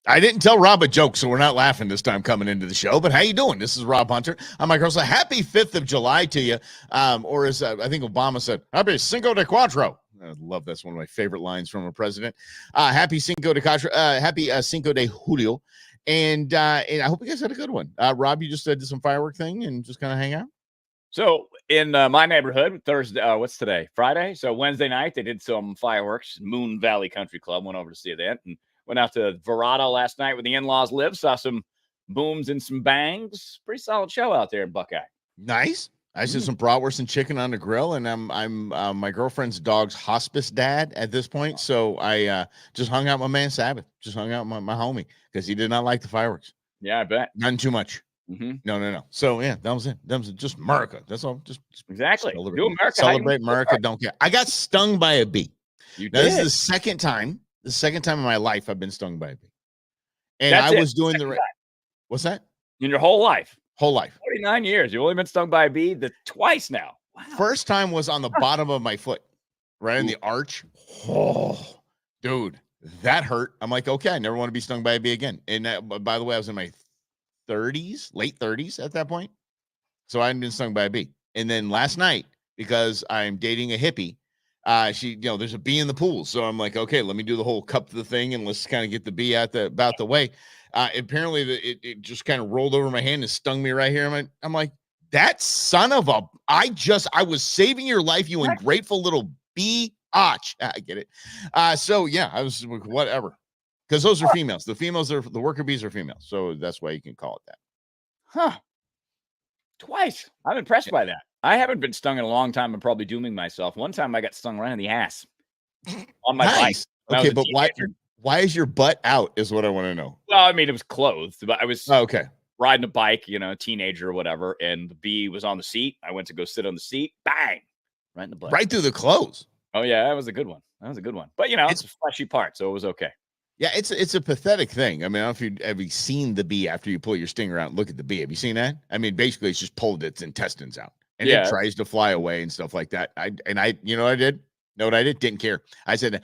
I didn't tell Rob a joke, so we're not laughing this time coming into the show. But how you doing? This is Rob Hunter. I'm Mike Russell. Happy 5th of July to you. Or as I think Obama said, happy Cinco de Cuatro. I love that's one of my favorite lines from a president. Happy Cinco de Cuatro. Happy Cinco de Julio. And I hope you guys had a good one. Rob, you just did some firework thing and just kind of hang out? So in my neighborhood, Thursday, what's today? Friday. So Wednesday night, they did some fireworks. Moon Valley Country Club went over to see that, and went out to Verrado last night where the in-laws live. Saw some booms and some bangs. Pretty solid show out there in Buckeye. Nice. I did some bratwurst and chicken on the grill, and I'm my girlfriend's dog's hospice dad at this point. So I just hung out with my man Sabbath, just hung out with my homie because he did not like the fireworks. Yeah, I bet. None too much. No. So yeah, that was it. That was just America. That's all. Just exactly. Celebrate America. Celebrate America. Don't care. I got stung by a bee. You now, did. This is the second time in my life I've been stung by a bee. And I was doing the right. What's that? In your whole life? Whole life. 49 years. You've only been stung by a bee twice now. Wow. First time was on the bottom of my foot, right in the arch. Oh, dude, that hurt. I'm like, okay, I never want to be stung by a bee again. And by the way, I was in my 30s, late 30s at that point. So I hadn't been stung by a bee. And then last night, because I'm dating a hippie, there's a bee in the pool. So I'm like, okay, let me do the whole cup the thing and let's kind of get the bee about the way. Apparently it just kind of rolled over my hand and stung me right here. I'm like, that son of a, I was saving your life, you ungrateful little bee. I get it. So yeah, I was whatever. Because those are females. The worker bees are females. So that's why you can call it that. Huh. Twice. I'm impressed by that. I haven't been stung in a long time. I'm probably dooming myself. One time I got stung right in the ass on my bike. Okay, but why is your butt out is what I want to know. Well, I mean, it was clothed, but I was okay riding a bike, teenager or whatever, and the bee was on the seat. I went to go sit on the seat. Bang! Right in the butt. Right through the clothes. Oh, yeah, that was a good one. But, it's a fleshy part, so it was okay. Yeah, it's a pathetic thing. I mean, I don't know if have you seen the bee after you pull your stinger out and look at the bee. Have you seen that? I mean, basically, it's just pulled its intestines out. And it tries to fly away and stuff like that. You know what I did? Know what I did? Didn't care. I said, and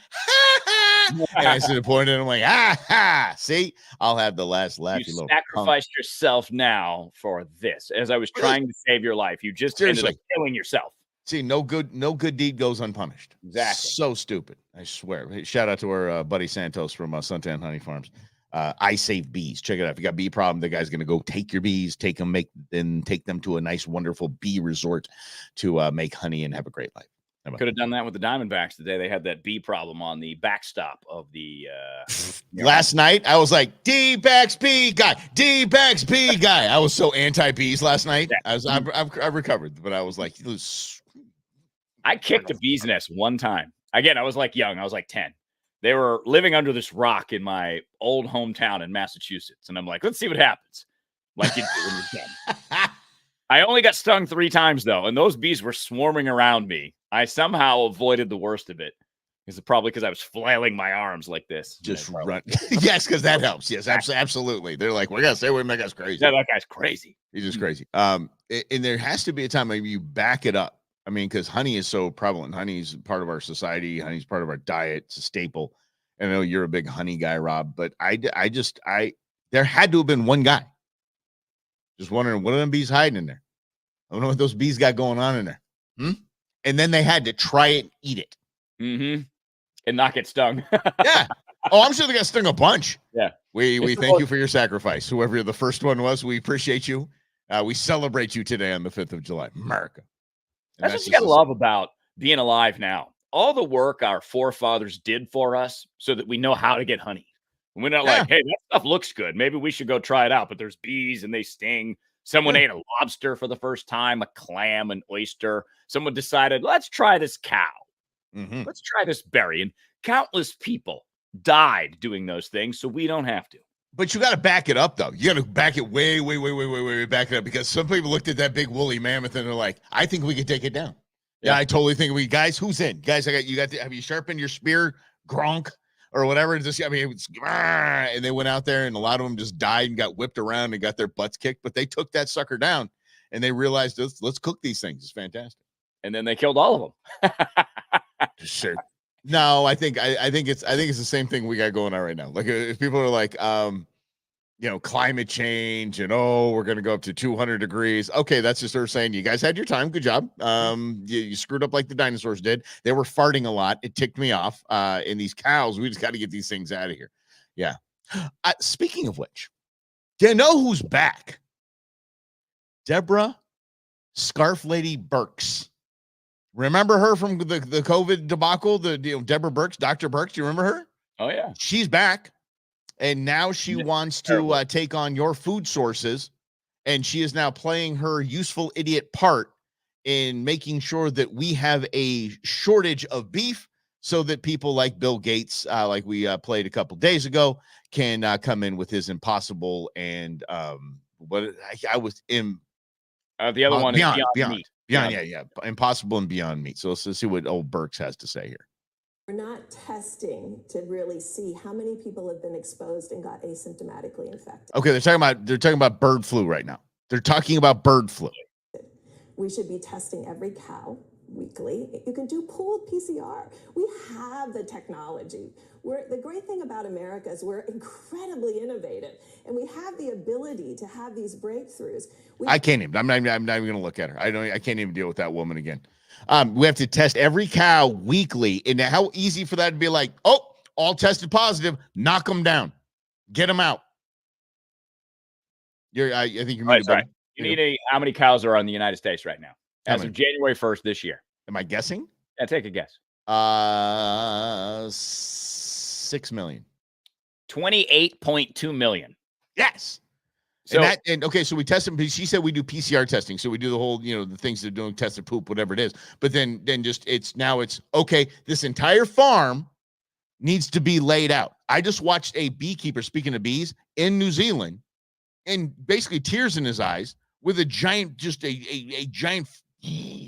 I said, pointed, and I'm like, ha! See, I'll have the last laugh. You sacrificed yourself now for this. As I was trying to save your life, you just ended up killing yourself. See, no good deed goes unpunished. Exactly. So stupid. I swear. Hey, shout out to our buddy Santos from Suntan Honey Farms. I Save Bees. Check it out. If you got a bee problem, the guy's going to go take your bees, take them to a nice, wonderful bee resort to make honey and have a great life. Could have done that with the Diamondbacks today. They had that bee problem on the backstop of the last night. I was like, D-backs bee guy, D-backs bee guy. I was so anti-bees last night. I've recovered, but I was like, I kicked a bee's nest one time. Again, I was like young. I was like 10. They were living under this rock in my old hometown in Massachusetts. And I'm like, let's see what happens. Like you do when you're 10. I only got stung 3 times, though. And those bees were swarming around me. I somehow avoided the worst of it. It's probably because I was flailing my arms like this. Just run. Yes, because that helps. Yes, absolutely. They're like, we're going to stay with him. That guy's crazy. Yeah, that guy's crazy. He's just crazy. And there has to be a time maybe you back it up. I mean, because honey is so prevalent. Honey is part of our society. Honey is part of our diet. It's a staple. And I know you're a big honey guy, Rob, but there had to have been one guy just wondering what are them bees hiding in there. I don't know what those bees got going on in there. And then they had to try it and eat it. And not get stung. Yeah. Oh, I'm sure they got stung a bunch. Yeah. We thank you for your sacrifice. Whoever the first one was, we appreciate you. We celebrate you today on the 5th of July. America. And that's what you got to love about being alive now. All the work our forefathers did for us so that we know how to get honey. And we're not like, hey, that stuff looks good. Maybe we should go try it out. But there's bees and they sting. Someone ate a lobster for the first time, a clam, an oyster. Someone decided, let's try this cow. Let's try this berry. And countless people died doing those things, so we don't have to. But you got to back it up, though. You got to back it way back it up, because some people looked at that big woolly mammoth and they're like, I think we could take it down. Yeah, I totally think guys, who's in? Guys, have you sharpened your spear, Gronk, or whatever? And they went out there, and a lot of them just died and got whipped around and got their butts kicked. But they took that sucker down, and they realized, let's cook these things. It's fantastic. And then they killed all of them. Sure. No, I think it's the same thing we got going on right now. Like if people are like, climate change and we're gonna go up to 200 degrees. Okay, that's just her saying you guys had your time. Good job. You screwed up like the dinosaurs did. They were farting a lot. It ticked me off. And these cows, we just got to get these things out of here. Yeah. Speaking of which, do you know who's back? Deborah Scarf Lady Birx. Remember her from the COVID debacle? Deborah Birx, Dr. Birx. Do you remember her? Oh yeah, she's back, and now she wants to take on your food sources, and she is now playing her useful idiot part in making sure that we have a shortage of beef, so that people like Bill Gates, like we played a couple days ago, can come in with his impossible and what I was in. The other one is Beyond Meat. Yeah. Impossible and Beyond Meat. So let's see what old Birx has to say here. We're not testing to really see how many people have been exposed and got asymptomatically infected. Okay, they're talking about bird flu right now. They're talking about bird flu. We should be testing every cow weekly. You can do pooled PCR. We have the technology. The great thing about America is we're incredibly innovative, and we have the ability to have these breakthroughs. I can't even. I'm not even going to look at her. I can't even deal with that woman again. We have to test every cow weekly, and how easy for that to be like, all tested positive, knock them down, get them out. I think you're right. Sorry. You need how many cows are on the United States right now as of January 1st this year? Am I guessing? Yeah, take a guess. 6 million. 28.2 million. Yes. So so we test them. She said we do PCR testing, so we do the whole, the things they're doing, test the poop, whatever it is. But then just it's okay. This entire farm needs to be laid out. I just watched a beekeeper, speaking of bees, in New Zealand, and basically tears in his eyes with a giant, just a giant,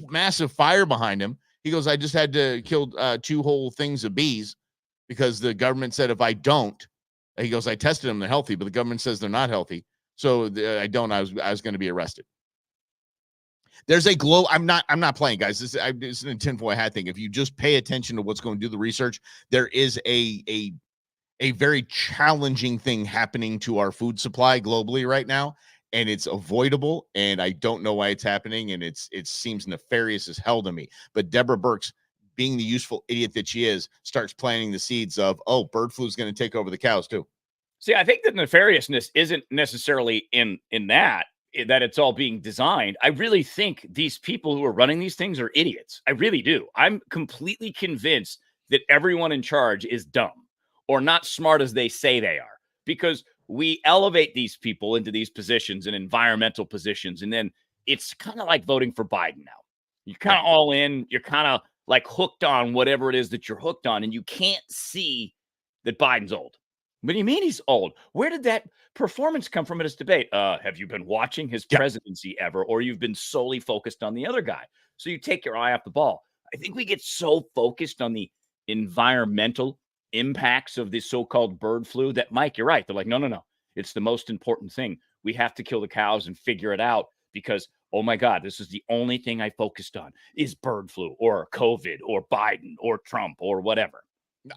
massive fire behind him. He goes, I just had to kill 2 whole things of bees because the government said if I don't, he goes, I tested them, they're healthy, but the government says they're not healthy. So I was going to be arrested. There's a glow. I'm not playing, guys. This is an tinfoil hat thing. If you just pay attention to what's going to do the research, there is a very challenging thing happening to our food supply globally right now, and it's avoidable. And I don't know why it's happening, and it seems nefarious as hell to me. But Deborah Birx, being the useful idiot that she is, starts planting the seeds of bird flu is going to take over the cows too. See, I think the nefariousness isn't necessarily in that it's all being designed. I really think these people who are running these things are idiots. I really do. I'm completely convinced that everyone in charge is dumb or not smart as they say they are, because we elevate these people into these positions and environmental positions. And then it's kind of like voting for Biden now. You're kind of all in. You're kind of like hooked on whatever it is that you're hooked on. And you can't see that Biden's old. What do you mean he's old? Where did that performance come from in his debate? Have you been watching his presidency ever, or you've been solely focused on the other guy? So you take your eye off the ball. I think we get so focused on the environmental impacts of this so-called bird flu that, Mike, you're right. They're like, no. It's the most important thing. We have to kill the cows and figure it out because, oh my God, this is the only thing I focused on is bird flu or COVID or Biden or Trump or whatever.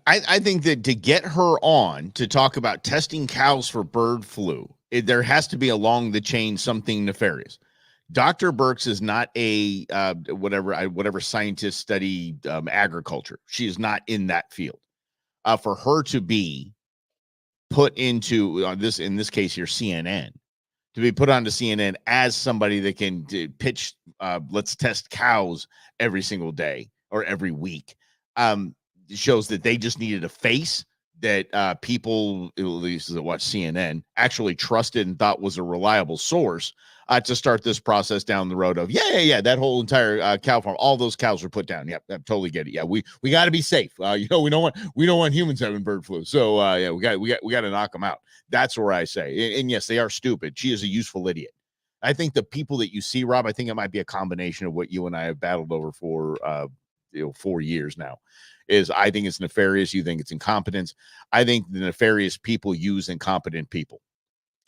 I think that to get her on to talk about testing cows for bird flu, there has to be along the chain something nefarious. Dr. Birx is not a whatever scientist study agriculture. She is not in that field. For her to be put into in this case here, CNN, to be put onto CNN as somebody that can pitch, let's test cows every single day or every week. Shows that they just needed a face that people, at least that watch CNN, actually trusted and thought was a reliable source to start this process down the road of that whole entire cow farm. All those cows were put down. Yep, I totally get it. Yeah, we got to be safe. We don't want humans having bird flu. So we got to knock them out. That's where I say. And yes, they are stupid. She is a useful idiot. I think the people that you see, Rob, I think it might be a combination of what you and I have battled over for 4 years now. I think it's nefarious. You think it's incompetence. I think the nefarious people use incompetent people.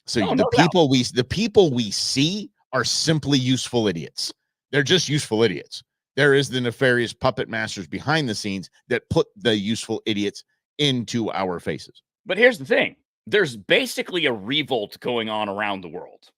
So the people we see are simply useful idiots. They're just useful idiots. There is the nefarious puppet masters behind the scenes that put the useful idiots into our faces. But here's the thing. There's basically a revolt going on around the world.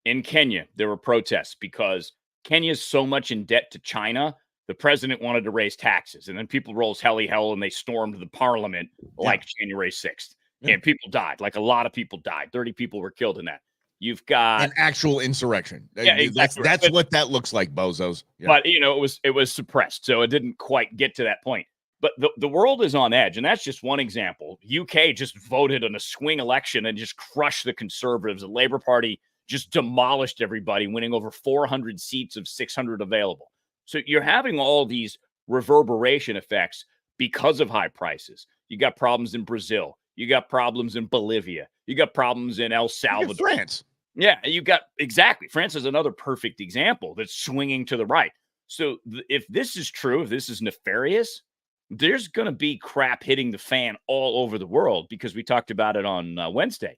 In Kenya, there were protests because Kenya is so much in debt to China. The president wanted to raise taxes, and then people rose hell and they stormed the parliament like January 6th. Yeah. And people died. Like a lot of people died. 30 people were killed in that. You've got an actual insurrection. Yeah, exactly. That's what that looks like, bozos. Yeah. But it was suppressed, so it didn't quite get to that point. But the world is on edge, and that's just one example. UK just voted in a swing election and just crushed the Conservatives. The Labour Party just demolished everybody, winning over 400 seats of 600 available. So you're having all these reverberation effects because of high prices. You got problems in Brazil. You got problems in Bolivia. You got problems in El Salvador. France. Yeah, you got exactly. France is another perfect example that's swinging to the right. So if this is true, if this is nefarious, there's going to be crap hitting the fan all over the world, because we talked about it on Wednesday.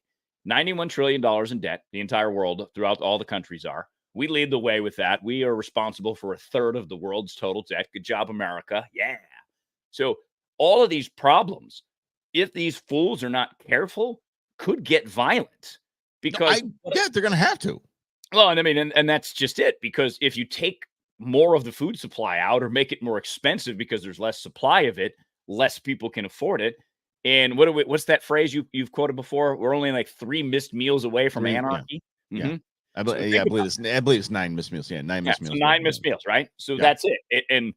$91 trillion in debt, the entire world, throughout all the countries are. We lead the way with that. We are responsible for a third of the world's total debt. Good job, America. Yeah. So all of these problems, if these fools are not careful, could get violent. Because they're going to have to. Well, and I mean, and that's just it. Because if you take more of the food supply out or make it more expensive because there's less supply of it, less people can afford it. And what's that phrase you've quoted before? We're only like 3 missed meals away from anarchy. Yeah. Mm-hmm. I believe it's 9 missed meals. Yeah, 9 missed meals. So 9 missed meals, right? So that's it. And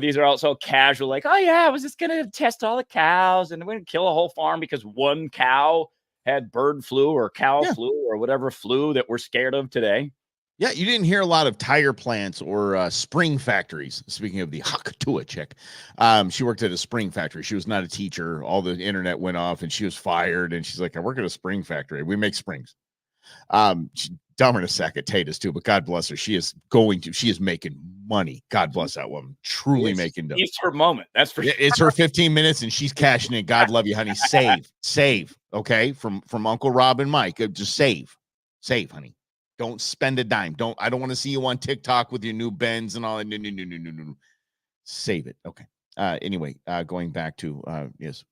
these are also casual, like, oh yeah, I was just gonna test all the cows and we're gonna kill a whole farm because one cow had bird flu or cow flu or whatever flu that we're scared of today. Yeah, you didn't hear a lot of tire plants or spring factories. Speaking of the Hakatua chick, she worked at a spring factory. She was not a teacher. All the internet went off and she was fired. And she's like, I work at a spring factory. We make springs. She's dumber than a sack of potatoes too, but God bless her. She is making money. God bless that woman. Truly making dough. It's her moment. That's for sure. It's her 15 minutes and she's cashing in. God love you, honey. Save. Okay. From Uncle Rob and Mike. Just save, honey. Don't spend a dime. I don't want to see you on TikTok with your new Benz and all that. No. Save it. Okay. Anyway, going back to yes.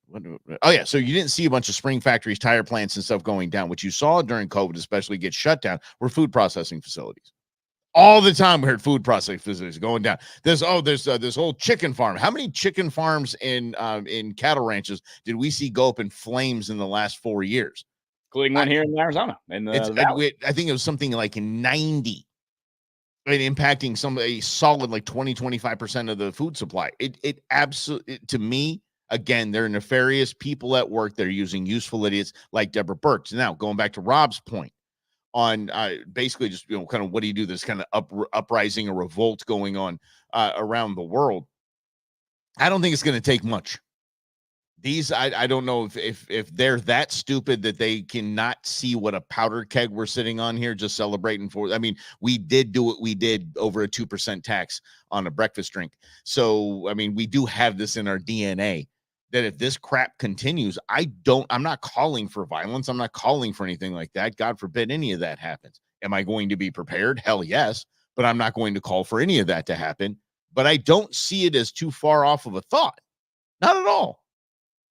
Oh yeah. So you didn't see a bunch of spring factories, tire plants, and stuff going down. What you saw during COVID, especially get shut down, were food processing facilities. All the time we heard food processing facilities going down. There's this whole chicken farm. How many chicken farms in cattle ranches did we see go up in flames in the last 4 years? Including one here in Arizona. I think it was something like in 90. Impacting a solid like 20-25% of the food supply. It absolutely, to me, again, they're nefarious people at work. They're using useful idiots like Deborah Birx. Now, going back to Rob's point on basically just kind of what do you do? This kind of uprising, a revolt going on around the world. I don't think it's going to take much. These, I don't know if they're that stupid that they cannot see what a powder keg we're sitting on here, just celebrating for. I mean, we did do what we did over a 2% tax on a breakfast drink. So, I mean, we do have this in our DNA that if this crap continues, I'm not calling for violence. I'm not calling for anything like that. God forbid any of that happens. Am I going to be prepared? Hell yes. But I'm not going to call for any of that to happen. But I don't see it as too far off of a thought. Not at all.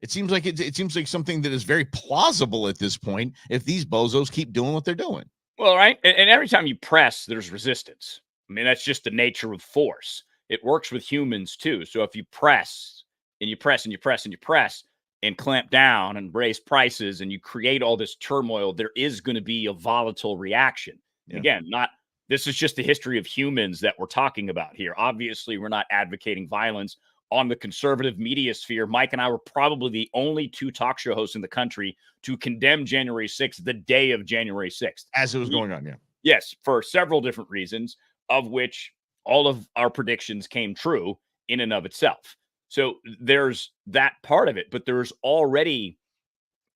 It seems like something that is very plausible at this point if these bozos keep doing what they're doing. Well, right. And every time you press, there's resistance. I mean, that's just the nature of force. It works with humans too. So if you press and you press and you press and you press and clamp down and raise prices and you create all this turmoil, there is going to be a volatile reaction. Yeah. Again, this is just the history of humans that we're talking about here. Obviously, we're not advocating violence. On the conservative media sphere, Mike and I were probably the only 2 talk show hosts in the country to condemn January 6th, the day of January 6th. As it was going on, yeah. Yes, for several different reasons, of which all of our predictions came true in and of itself. So there's that part of it, but there's already,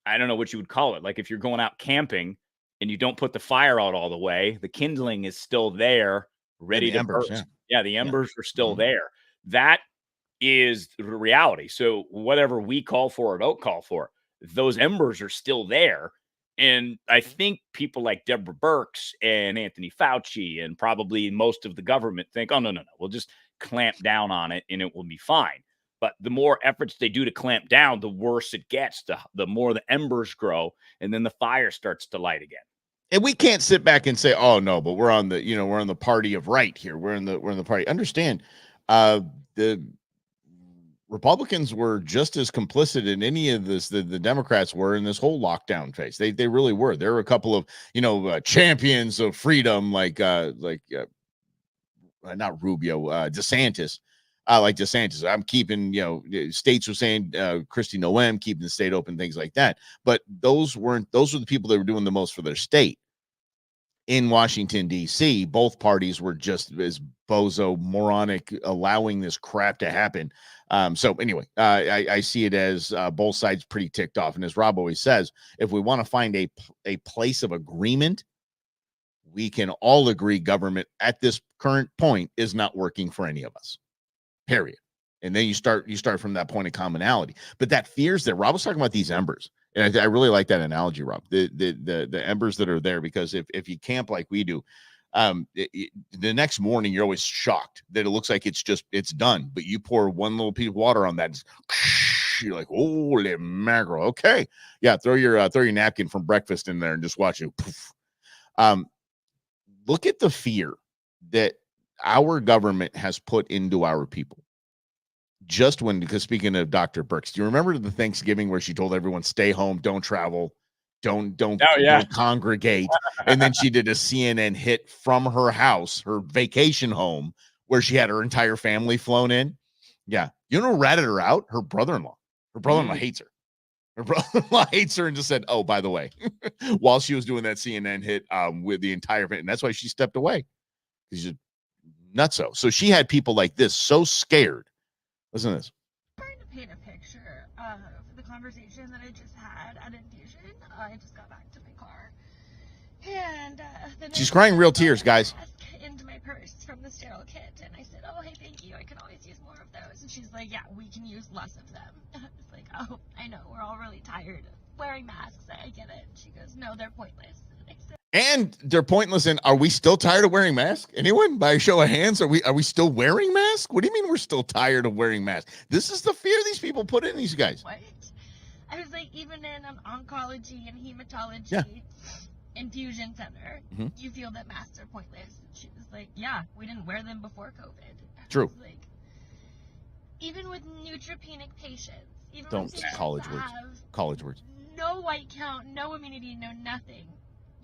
I don't know what you would call it. Like if you're going out camping and you don't put the fire out all the way, the kindling is still there, ready to burst. Yeah, the embers are still there. That is the reality. So whatever we call for or don't call for, those embers are still there. And I think people like Deborah Birx and Anthony Fauci and probably most of the government think, oh, no. We'll just clamp down on it and it will be fine. But the more efforts they do to clamp down, the worse it gets, the more the embers grow, and then the fire starts to light again. And we can't sit back and say, "Oh no," but we're on the, we're on the party of right here. We're in the party. Understand, the Republicans were just as complicit in any of this the Democrats were in this whole lockdown phase. They really were. There were a couple of champions of freedom, like not Rubio, DeSantis. Like DeSantis, I'm keeping, states were saying Kristi Noem, keeping the state open, things like that. But those were the people that were doing the most for their state. In Washington, D.C., both parties were just as bozo, moronic, allowing this crap to happen. So anyway, I see it as both sides pretty ticked off. And as Rob always says, if we want to find a place of agreement, we can all agree government at this current point is not working for any of us. Period. And then you start from that point of commonality. But that fear's there. Rob was talking about these embers. And I really like that analogy, Rob. The embers that are there, because if you camp like we do, the next morning you're always shocked that it looks like it's done. But you pour one little piece of water on that, you're like, holy mackerel. Okay. Yeah, throw your napkin from breakfast in there and just watch it. Poof. Look at the fear that our government has put into our people. Because speaking of Dr. Birx, do you remember the Thanksgiving where she told everyone, stay home, don't travel, don't congregate? And then she did a CNN hit from her house, her vacation home, where she had her entire family flown in. Yeah. You know who ratted her out? Her brother-in-law. Her brother-in-law hates her. Her brother-in-law hates her and just said, oh, by the way, while she was doing that CNN hit with the entire family. And that's why she stepped away. She's just nutso. So she had people like this so scared. Listen to this. I'm trying to paint a picture of the conversation that I just had at Infusion. I just got back to my car. And then she's crying real tears, guys. Into my purse from the sterile kit. And I said, oh, hey, thank you. I can always use more of those. And she's like, yeah, we can use less of them. I was like, oh, I know. We're all really tired of wearing masks. I get it. She goes, no, they're pointless. And they're pointless. And are we still tired of wearing masks? Anyone? By a show of hands, are we still wearing masks? What do you mean we're still tired of wearing masks? This is the fear these people put in these guys. What? I was like, even in oncology and hematology infusion center, you feel that masks are pointless. She was like, yeah, we didn't wear them before COVID. True. Like, even with neutropenic patients, even don't with college words. College words. No white count, no immunity, no nothing.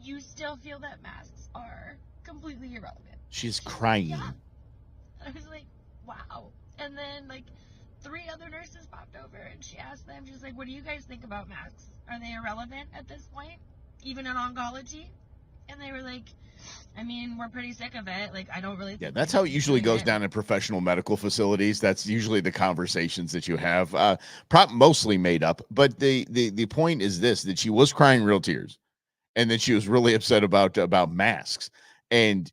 You still feel that masks are completely irrelevant. She's crying. Yeah. I was like, wow. And then, like, 3 other nurses popped over, and she asked them, she's like, what do you guys think about masks? Are they irrelevant at this point, even in oncology? And they were like, I mean, we're pretty sick of it. Like, I don't really think. Yeah, that's how it usually goes down in professional medical facilities. That's usually the conversations that you have. Mostly made up. But the point is this, that she was crying real tears. And then she was really upset about masks. And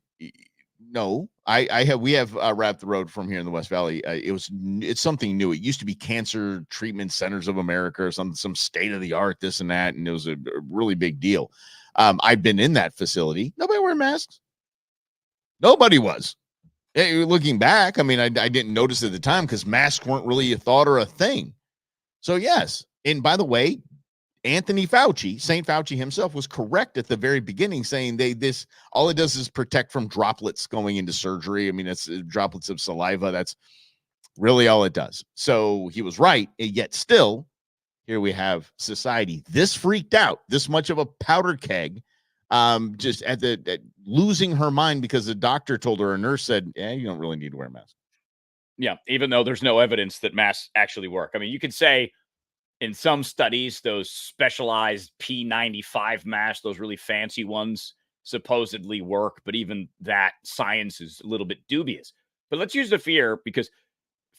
no, we have Wrap the Road from here in the West Valley. It's something new. It used to be Cancer Treatment Centers of America or some state of the art, this and that. And it was a really big deal. I've been in that facility. Nobody wear masks. Nobody was. Looking back, I mean, I didn't notice at the time because masks weren't really a thought or a thing. So yes. And by the way, Anthony Fauci, St. Fauci himself, was correct at the very beginning, saying all it does is protect from droplets going into surgery. I mean, it's droplets of saliva. That's really all it does. So he was right. And yet still, here we have society this freaked out, this much of a powder keg, just at losing her mind because the doctor told her, a nurse said, yeah, you don't really need to wear a mask. Yeah, even though there's no evidence that masks actually work. I mean, you could say, in some studies, those specialized P95 masks, those really fancy ones, supposedly work. But even that science is a little bit dubious. But let's use the fear, because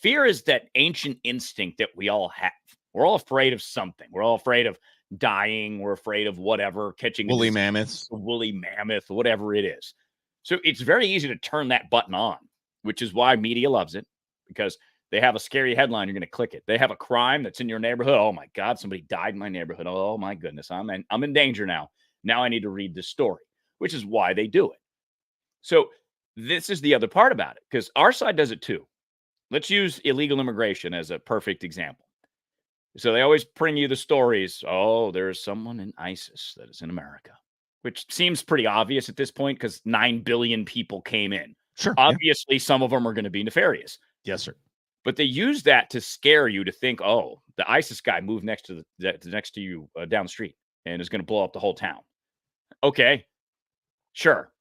fear is that ancient instinct that we all have. We're all afraid of something. We're all afraid of dying. We're afraid of whatever, catching woolly mammoths, woolly mammoth, whatever it is. So it's very easy to turn that button on, which is why media loves it, because they have a scary headline, you're going to click it. They have a crime that's in your neighborhood. Oh my God, somebody died in my neighborhood. Oh my goodness, I'm in danger now. Now I need to read this story, which is why they do it. So this is the other part about it, because our side does it too. let's use illegal immigration as a perfect example. So they always bring you the stories. Oh, there's someone in ISIS that is in America, which seems pretty obvious at this point because 9 billion people came in. Sure. Yeah. Obviously, some of them are going to be nefarious. Yes, sir. But they use that to scare you to think, oh, the ISIS guy moved next to you down the street and is going to blow up the whole town. Okay, sure.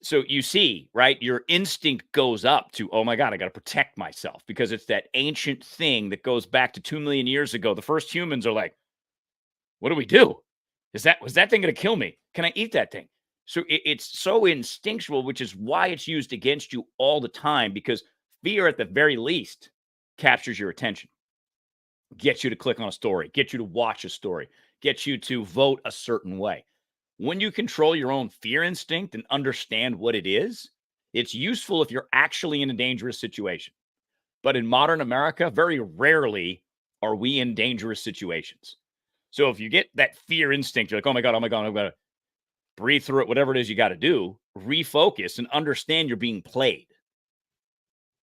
So you see, right? Your instinct goes up to, oh my God, I got to protect myself because it's that ancient thing that goes back to 2 million years ago. The first humans are like, what do we do? Was that thing going to kill me? Can I eat that thing? So it's so instinctual, which is why it's used against you all the time, because fear, at the very least, captures your attention, gets you to click on a story, gets you to watch a story, gets you to vote a certain way. When you control your own fear instinct and understand what it is, it's useful if you're actually in a dangerous situation. But in modern America, very rarely are we in dangerous situations. So if you get that fear instinct, you're like, oh my God, I've got to breathe through it, whatever it is you got to do, refocus and understand you're being played.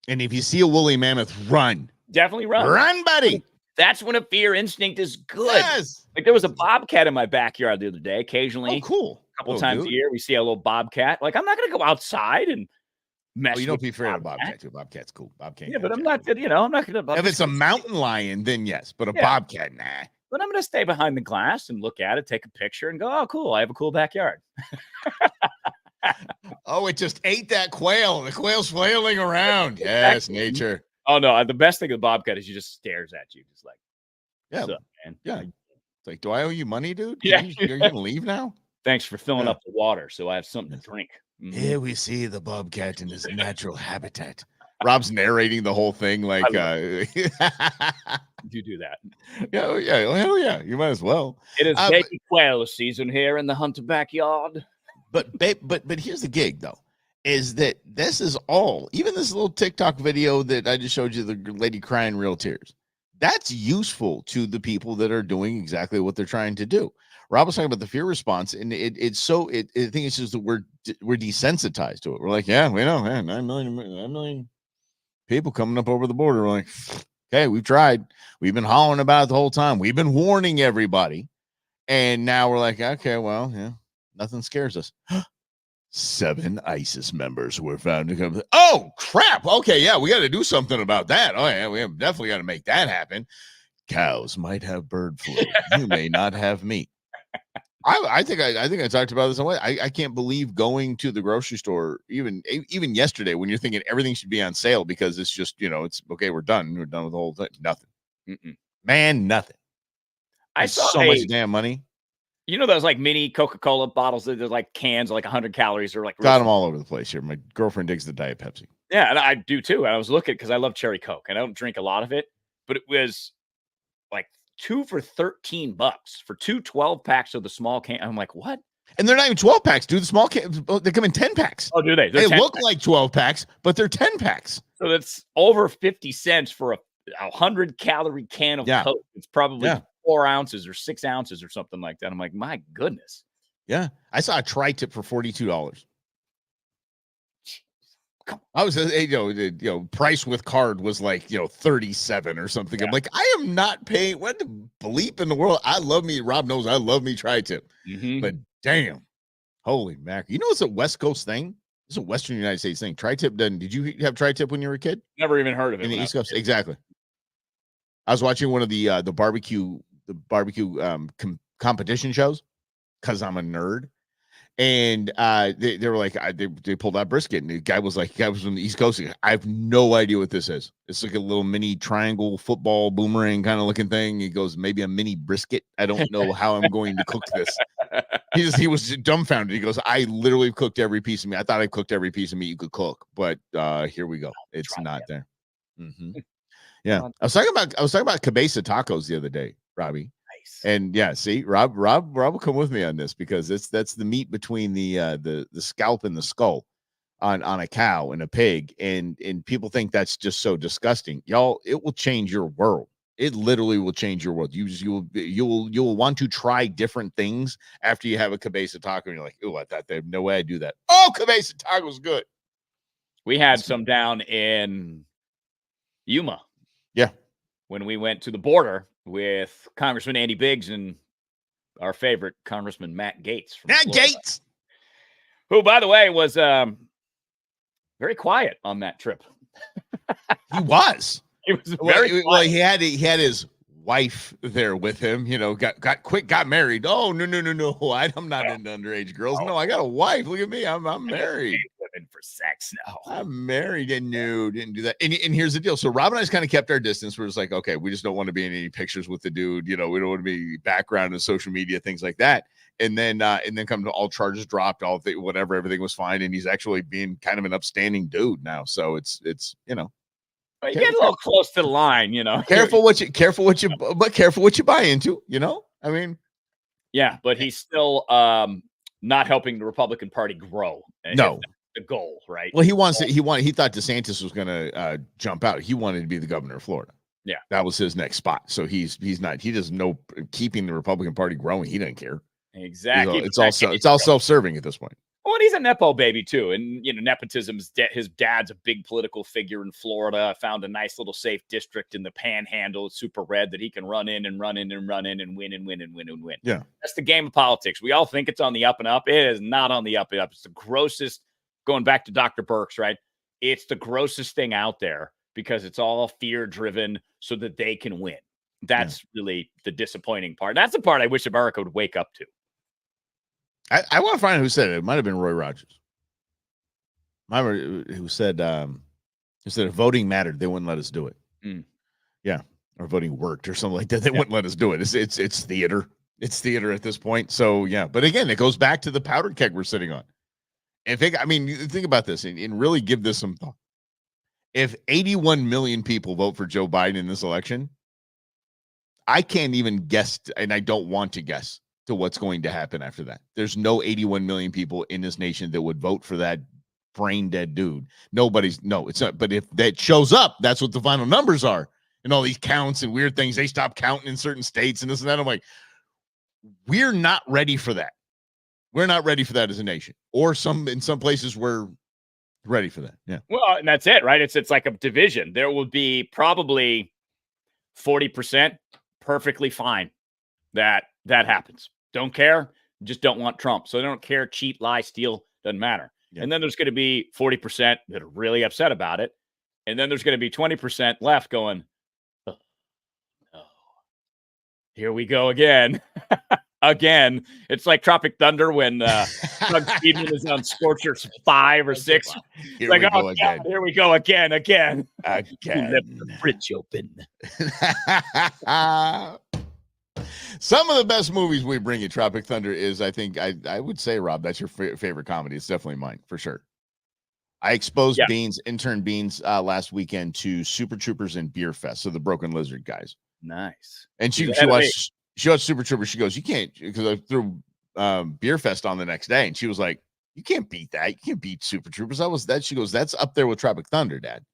And if you see a woolly mammoth, run. Definitely run. Run, buddy. That's when a fear instinct is good. Yes. Like there was a bobcat in my backyard the other day. Occasionally, Oh, cool. a couple times a year, we see a little bobcat. Like, I'm not going to go outside and mess. Oh, you don't be with afraid of bobcat too. Bobcat's cool. Bobcat. Yeah, but I'm not. I'm not going to. If it's a mountain lion, then yes. But a bobcat, nah. But I'm going to stay behind the glass and look at it, take a picture, and go, "Oh, cool! I have a cool backyard." Oh, it just ate that quail. The quail's flailing around. Yes, nature. Oh no! The best thing of the bobcat is he just stares at you, just like, yeah, up, man? Yeah. It's like, do I owe you money, dude? Yeah. You're gonna leave now? Thanks for filling up the water, so I have something to drink. Here we see the bobcat in his natural habitat. Rob's narrating the whole thing like you do that. Yeah, hell yeah. You might as well. It is baby quail season here in the Hunter backyard. But here's the gig though, is that this is all, even this little TikTok video that I just showed you, the lady crying real tears, that's useful to the people that are doing exactly what they're trying to do. Rob was talking about the fear response, and I think it's just that we're desensitized to it. We're like, yeah, we know, man, 9 million people coming up over the border. We're like, okay, we've tried. We've been hollering about it the whole time. We've been warning everybody. And now we're like, okay, well, yeah, nothing scares us. 7 ISIS members were found to come. Oh, crap. Okay, yeah, we got to do something about that. Oh, yeah, we have definitely got to make that happen. Cows might have bird flu. You may not have meat. I think I talked about this. I can't believe going to the grocery store even yesterday when you're thinking everything should be on sale because it's just, it's okay. We're done with the whole thing. Nothing. Man, nothing. I saw so much damn money. You know those like mini Coca-Cola bottles that are like cans, like 100 calories, or like got them all over the place here. My girlfriend digs the Diet Pepsi. Yeah, and I do too. And I was looking because I love cherry Coke, and I don't drink a lot of it, but it was like 2 for $13 for 2 12-packs of the small can. I'm like, what? And they're not even 12 packs, dude. The small cans, they come in 10 packs. Oh, do they? They look like 12 packs, but they're 10 packs. So that's over 50 cents for a 100-calorie can of Coke. It's probably 4 ounces or 6 ounces or something like that. I'm like, my goodness. Yeah. I saw a tri-tip for $42. I was, price with card was like, 37 or something. Yeah. I'm like, I am not paying. What the bleep in the world? I love me. Rob knows I love me tri-tip. But damn, holy mac. You know, it's a West Coast thing. It's a Western United States thing. Tri-tip doesn't. Did you have tri-tip when you were a kid? Never even heard of it. In the East Coast. Exactly. I was watching one of the barbecue competition shows because I'm a nerd. And they were like, they pulled out brisket, and the guy was from the East Coast. I have no idea what this is. It's like a little mini triangle football boomerang kind of looking thing. He goes, maybe a mini brisket. I don't know how I'm going to cook this. He was dumbfounded. He goes, I literally cooked every piece of meat. I thought I cooked every piece of meat you could cook, but here we go. It's not there. Yeah, I was talking about cabeza tacos the other day, Robbie. And yeah, see, Rob will come with me on this because that's the meat between the scalp and the skull on a cow and a pig, and people think that's just so disgusting. Y'all, it will change your world. It literally will change your world. You'll want to try different things after you have a cabeza taco, and you're like, oh, I thought there's no way I'd do that. Oh, cabeza taco's good. We had some down in Yuma. Yeah. When we went to the border with Congressman Andy Biggs and our favorite Congressman Matt Gaetz. From Matt Florida, Gaetz, who, by the way, was very quiet on that trip. he was. He was very well. He had his wife there with him. You know, got married. Oh no. I'm not into underage girls. No, I got a wife. Look at me. I'm married. Women for sex now. I'm married, and no, didn't do that. And here's the deal. So Rob and I just kind of kept our distance. We're just like, okay, we just don't want to be in any pictures with the dude. You know, we don't want to be background in social media, things like that. And then come to all charges dropped, whatever, everything was fine, and he's actually being kind of an upstanding dude now. So it's you know. Well, you get a little close to the line, you know. Careful what you buy into, you know. I mean, yeah, but he's still not helping the Republican Party grow. No, the goal, right? Well, he thought DeSantis was going to jump out. He wanted to be the governor of Florida. Yeah, that was his next spot. So he doesn't know keeping the Republican Party growing. He doesn't care. Exactly. It's all self-serving at this point. Well, and he's a Nepo baby too. And, you know, nepotism's his dad's a big political figure in Florida, found a nice little safe district in the panhandle, super red, that he can run in and win and win. Yeah. That's the game of politics. We all think it's on the up and up. It is not on the up and up. It's the grossest, going back to Dr. Birx, right? It's the grossest thing out there because it's all fear driven so that they can win. That's really the disappointing part. That's the part I wish America would wake up to. I want to find out who said it. It might have been Roy Rogers. Who said if voting mattered, they wouldn't let us do it. Yeah, or voting worked or something like that. They wouldn't let us do it. It's theater. It's theater at this point. So yeah, but again, it goes back to the powder keg we're sitting on. And think about this and really give this some thought. If 81 million people vote for Joe Biden in this election, I can't even guess, and I don't want to guess to what's going to happen after that. There's no 81 million people in this nation that would vote for that brain dead dude. It's not. But if that shows up, that's what the final numbers are. And all these counts and weird things, they stop counting in certain states and this and that. I'm like, we're not ready for that. We're not ready for that as a nation. Or in some places we're ready for that. Yeah. Well, and that's it, right? It's like a division. There will be probably 40% perfectly fine that happens. Don't care, just don't want Trump. So they don't care, cheat, lie, steal, doesn't matter. Yeah. And then there's going to be 40% that are really upset about it. And then there's going to be 20% left going, oh, no. Here we go again. Again. It's like Tropic Thunder when Doug Steedman is on Scorchers 5 or 6. Here we go again. God, here we go again. Again. Left the fridge open. Some of the best movies we bring you, Tropic Thunder, is, I think, I would say, Rob, that's your favorite comedy. It's definitely mine, for sure. I exposed intern Beans last weekend to Super Troopers and Beer Fest, so the Broken Lizard guys. Nice. And she watched Super Troopers. She goes, you can't, because I threw Beer Fest on the next day, and she was like, you can't beat that. You can't beat Super Troopers. She goes, that's up there with Tropic Thunder, Dad.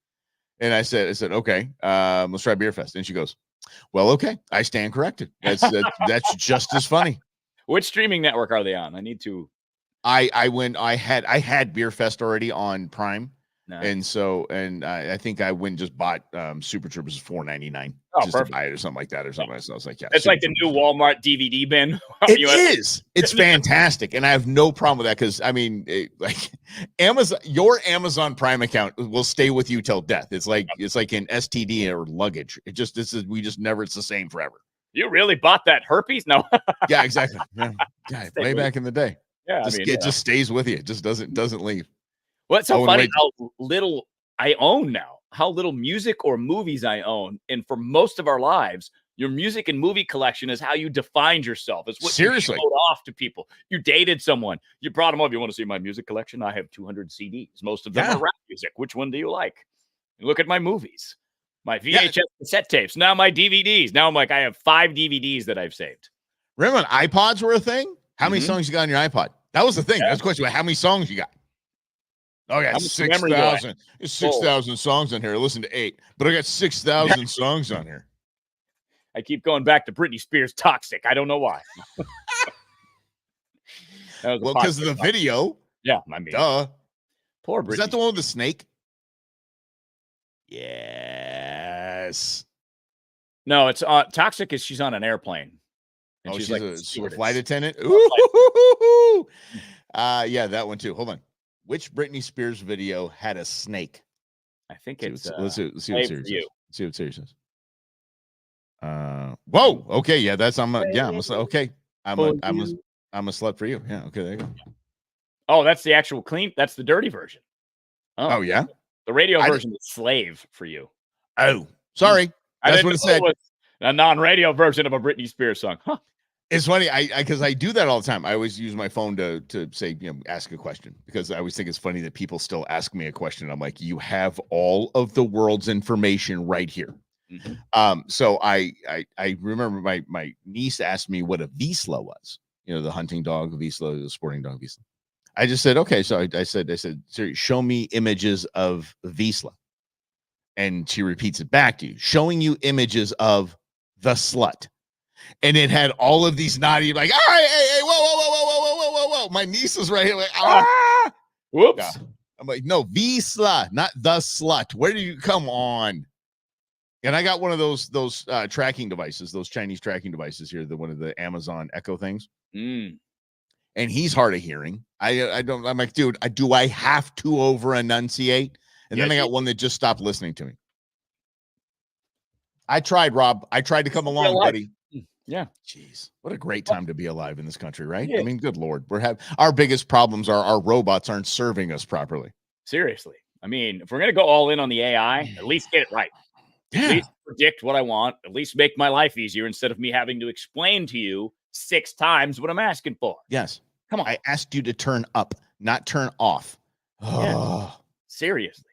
And I said, okay, let's try Beer Fest. And she goes, well, okay, I stand corrected. That's just as funny. Which streaming network are they on? I need to. I had Beer Fest already on Prime. Nice. And I think I went and just bought Super Troopers $4.99 just to buy it or something like that or something. So I was like, yeah, it's like the new Walmart DVD bin. It is. It's fantastic, and I have no problem with that because I mean, Amazon, your Amazon Prime account will stay with you till death. It's like an STD or luggage. We just never. It's the same forever. You really bought that herpes? No. Yeah, exactly. Yeah, way back in the day. Yeah, it just stays with you. It just doesn't leave. Well, it's so funny how little I own now, how little music or movies I own. And for most of our lives, your music and movie collection is how you defined yourself. It's what you showed off to people. You dated someone. You brought them over. You want to see my music collection? I have 200 CDs. Most of them are rap music. Which one do you like? You look at my movies, my VHS cassette tapes, now my DVDs. Now I'm like, I have 5 DVDs that I've saved. Remember when iPods were a thing? How many songs you got on your iPod? That was the thing. That's the question. How many songs you got? Oh, I got 6,000. There's 6,000 songs on here. I listened to 8, but I got 6,000 songs on here. I keep going back to Britney Spears' Toxic. I don't know why. Well, because of the video. Yeah, I mean, duh. Poor Britney. Is that the one with the snake? Yeah. Yes. No, it's Toxic is she's on an airplane. And Oh, she's like a stewardess. flight attendant. Ooh. Yeah, that one too. Hold on. Which Britney Spears video had a snake? I think Let's it's see what Slave Siri for says. You. See what Siri says. Whoa. Okay. Yeah, that's okay. I'm a slut for you. Yeah. Okay. There you go. Oh, that's the actual clean. That's the dirty version. Oh yeah. The radio version is Slave for You. Oh, sorry. That's what it said. It was a non-radio version of a Britney Spears song. Huh. It's funny, because I do that all the time. I always use my phone to say, ask a question, because I always think it's funny that people still ask me a question. I'm like, you have all of the world's information right here. Mm-hmm. So I remember my niece asked me what a Vizsla was. The hunting dog Vizsla, the sporting dog Vizsla. I just said, okay. So I said, Siri, show me images of Vizsla, and she repeats it back to you, showing you images of the slut. And it had all of these naughty, like, all right, hey, whoa. My niece is right here, like, ah, whoops. Yeah. I'm like, no, Vizsla, not the slut. Where did you come on? And I got one of those tracking devices, those Chinese tracking devices here, one of the Amazon Echo things. And he's hard of hearing. I'm like, dude, do I have to over enunciate? And then I got one that just stopped listening to me. I tried, Rob. I tried to come along, buddy. Yeah. Jeez, what a great time to be alive in this country, right? Yeah. I mean, good Lord. Our biggest problems are our robots aren't serving us properly. Seriously. I mean, if we're going to go all in on the AI, at least get it right. Yeah. At least predict what I want. At least make my life easier instead of me having to explain to you 6 times what I'm asking for. Yes. Come on. I asked you to turn up, not turn off. Yeah. Oh. Seriously.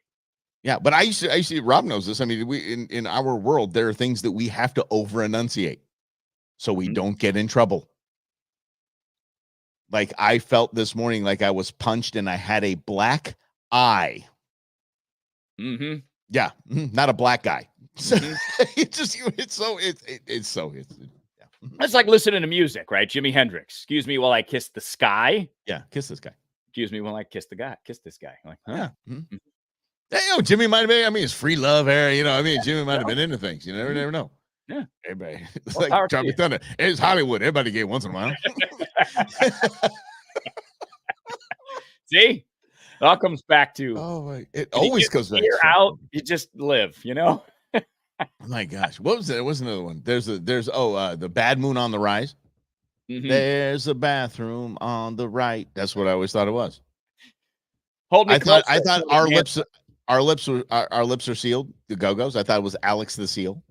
Yeah, but I used to, Rob knows this. I mean, we in our world, there are things that we have to over enunciate so we don't get in trouble. Like I felt this morning like I was punched and I had a black eye. Mm-hmm. Yeah, not a black guy. Mm-hmm. It's like listening to music, right? Jimi Hendrix. Excuse me while I kiss the sky. Yeah, kiss this guy. Excuse me while I kiss this guy. I'm like, huh? Yeah. Mm-hmm. Hey, Jimmy might have been. I mean, it's free love era. Jimmy might have been into things. You never know. Yeah. Everybody. It's like Tropic Thunder. It's Hollywood. Everybody get once in a while. See? It all comes back to. Oh my! It always goes back. You're out. You just live. Oh my gosh! What was that? There was another one. There's the Bad Moon on the Rise. Mm-hmm. There's a bathroom on the right. That's what I always thought it was. I thought our lips are sealed. The Go-Go's. I thought it was Alex the Seal.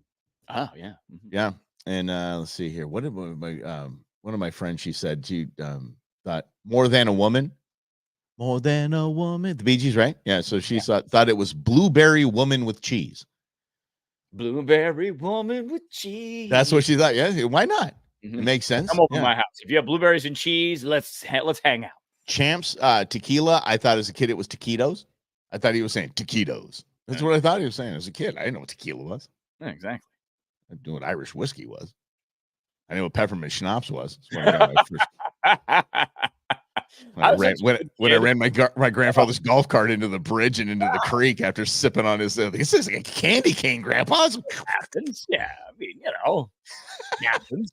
Oh yeah, mm-hmm. Yeah. And let's see here. What did one of my friends? She said she thought more than a woman. More than a woman. The Bee Gees, right? Yeah. So she thought it was Blueberry Woman with Cheese. Blueberry Woman with Cheese. That's what she thought. Yeah. Why not? Mm-hmm. It makes sense. Come over to my house. If you have blueberries and cheese, let's hang out. Champs tequila. I thought as a kid it was taquitos. I thought he was saying taquitos. That's what I thought he was saying as a kid. I didn't know what tequila was. Yeah, exactly. I knew what Irish whiskey was. I knew what peppermint schnapps was. That's when I ran my grandfather's golf cart into the bridge and into the creek after sipping on his. This is like a candy cane, Grandpa. Happens. Yeah, I mean, happens.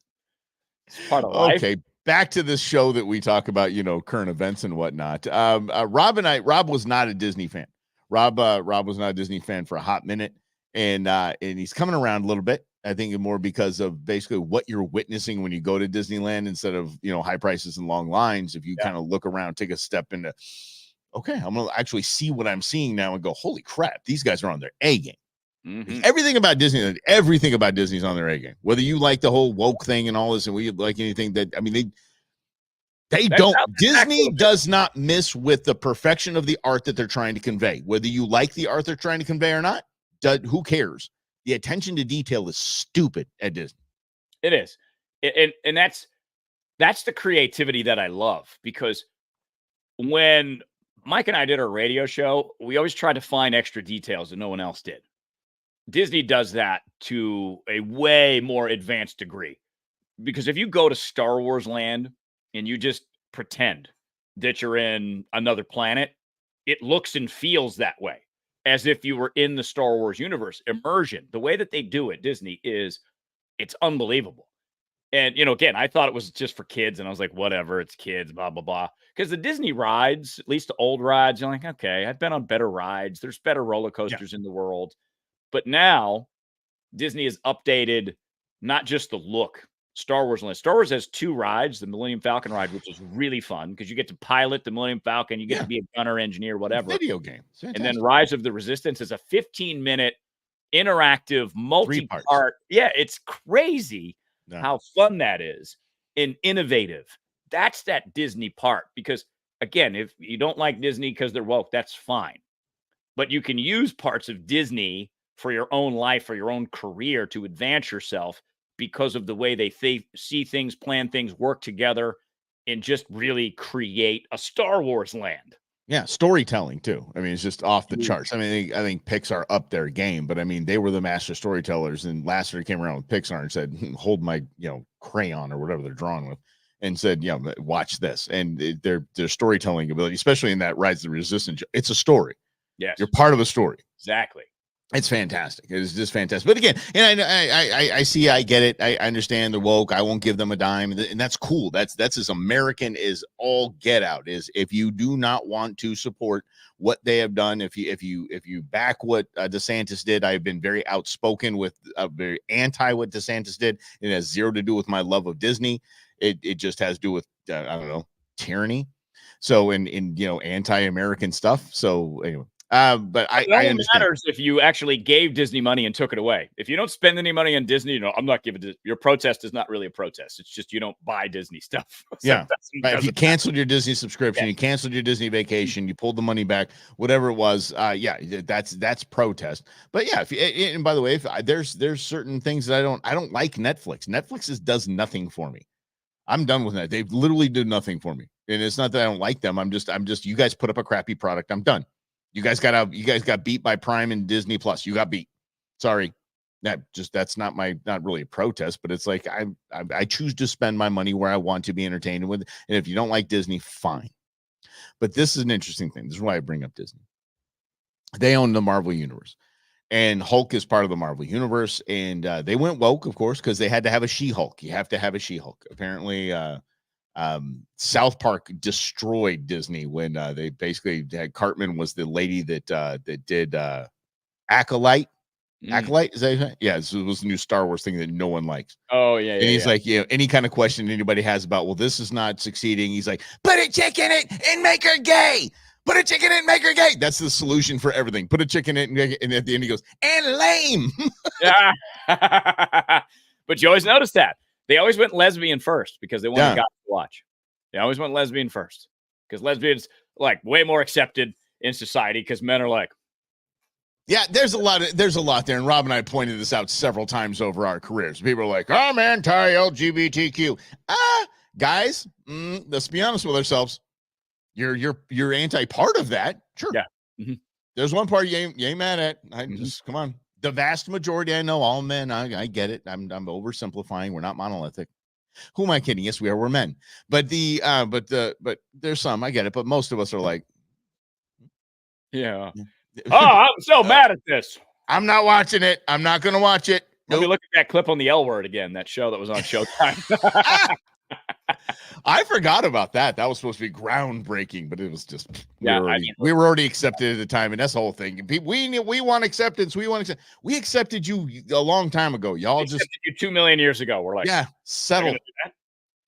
It's part of life. Okay, back to this show that we talk about, current events and whatnot. Rob was not a Disney fan. Rob was not a Disney fan for a hot minute, and he's coming around a little bit. I think more because of basically what you're witnessing when you go to Disneyland instead of, high prices and long lines. If you kind of look around, take a step into, okay, I'm going to actually see what I'm seeing now and go, holy crap, these guys are on their A game. Mm-hmm. Everything about Disneyland, everything about Disney's on their A game. Whether you like the whole woke thing and all this, and we like anything that, I mean, they don't. Disney does not miss with the perfection of the art that they're trying to convey. Whether you like the art they're trying to convey or not, who cares? The attention to detail is stupid at Disney. It is. And that's the creativity that I love, because when Mike and I did our radio show, we always tried to find extra details that no one else did. Disney does that to a way more advanced degree, because if you go to Star Wars land and you just pretend that you're in another planet, it looks and feels that way. as if you were in the Star Wars universe. Immersion, the way that they do it, Disney, it's unbelievable. And, again, I thought it was just for kids, and I was like, whatever, it's kids, blah, blah, blah. Because the Disney rides, at least the old rides, you're like, okay, I've been on better rides. There's better roller coasters in the world. But now Disney has updated not just the look. Star Wars has 2 rides, the Millennium Falcon ride, which is really fun because you get to pilot the Millennium Falcon, you get to be a gunner, engineer, whatever. Video game. And then Rise of the Resistance is a 15-minute interactive multi-part. Yeah, it's crazy how fun that is and innovative. That's that Disney part. Because again, if you don't like Disney because they're woke, that's fine. But you can use parts of Disney for your own life or your own career to advance yourself because of the way they see things, plan things, work together, and just really create a Star Wars land. Yeah, storytelling too. I mean, it's just off the charts. I mean, I think Pixar upped their game, but I mean, they were the master storytellers. And Lasseter came around with Pixar and said, "Hold my, crayon or whatever they're drawing with," and said, watch this." And their storytelling ability, especially in that Rise of the Resistance, it's a story. Yes, you're part of a story. Exactly. It's fantastic. It's just fantastic. But again, and I see, I get it. I understand they're woke. I won't give them a dime, and that's cool. That's as American as all get out. Is if you do not want to support what they have done, if you back what DeSantis did, I've been very outspoken with very anti what DeSantis did. It has zero to do with my love of Disney. It just has to do with I don't know, tyranny. So in anti-American stuff. So anyway. But I understand. Matters if you actually gave Disney money and took it away. If you don't spend any money on Disney, I'm not giving it. Your protest is not really a protest. It's just you don't buy Disney stuff. So if you canceled your Disney subscription, you canceled your Disney vacation, you pulled the money back, whatever it was. That's protest. But yeah, and by the way, there's certain things that I don't like Netflix. Netflix does nothing for me. I'm done with that. They've literally did nothing for me, and it's not that I don't like them. I'm just. You guys put up a crappy product. I'm done. You guys got beat by Prime and Disney Plus. You got beat. Sorry. That's not really a protest, but it's like I choose to spend my money where I want to be entertained with. And if you don't like Disney, fine. But this is an interesting thing. This is why I bring up Disney. They own the Marvel Universe, and Hulk is part of the Marvel Universe. And they went woke, of course, because they had to have a She-Hulk. You have to have a She-Hulk. Apparently, South Park destroyed Disney when they basically had Cartman was the lady that did Acolyte. Acolyte, is that? Yeah, it was the new Star Wars thing that no one likes. Oh yeah, and he's like, any kind of question anybody has about, well, this is not succeeding. He's like, put a chick in it and make her gay. Put a chick in it and make her gay. That's the solution for everything. Put a chick in it, and at the end he goes, and lame. Yeah. But you always notice that. They always went lesbian first because they wanted guys to watch. They always went lesbian first because lesbians like way more accepted in society because men are like, yeah, there's a lot there. And Rob and I pointed this out several times over our careers. People are like, I'm anti-LGBTQ. Guys, let's be honest with ourselves. You're anti part of that. Sure. Yeah. Mm-hmm. There's one part you ain't mad at. Just come on. The vast majority, I know all men. I get it. I'm oversimplifying. We're not monolithic. Who am I kidding? Yes, we are. We're men. But but there's some. I get it. But most of us are like, yeah. Oh, I'm so mad at this. I'm not watching it. I'm not going to watch it. Let me look at that clip on the L Word again. That show that was on Showtime. I forgot about that. That was supposed to be groundbreaking, but it was just we were already accepted at the time, and that's the whole thing. We want acceptance. We accepted you a long time ago. Y'all just you 2 million years ago. We're like, settle,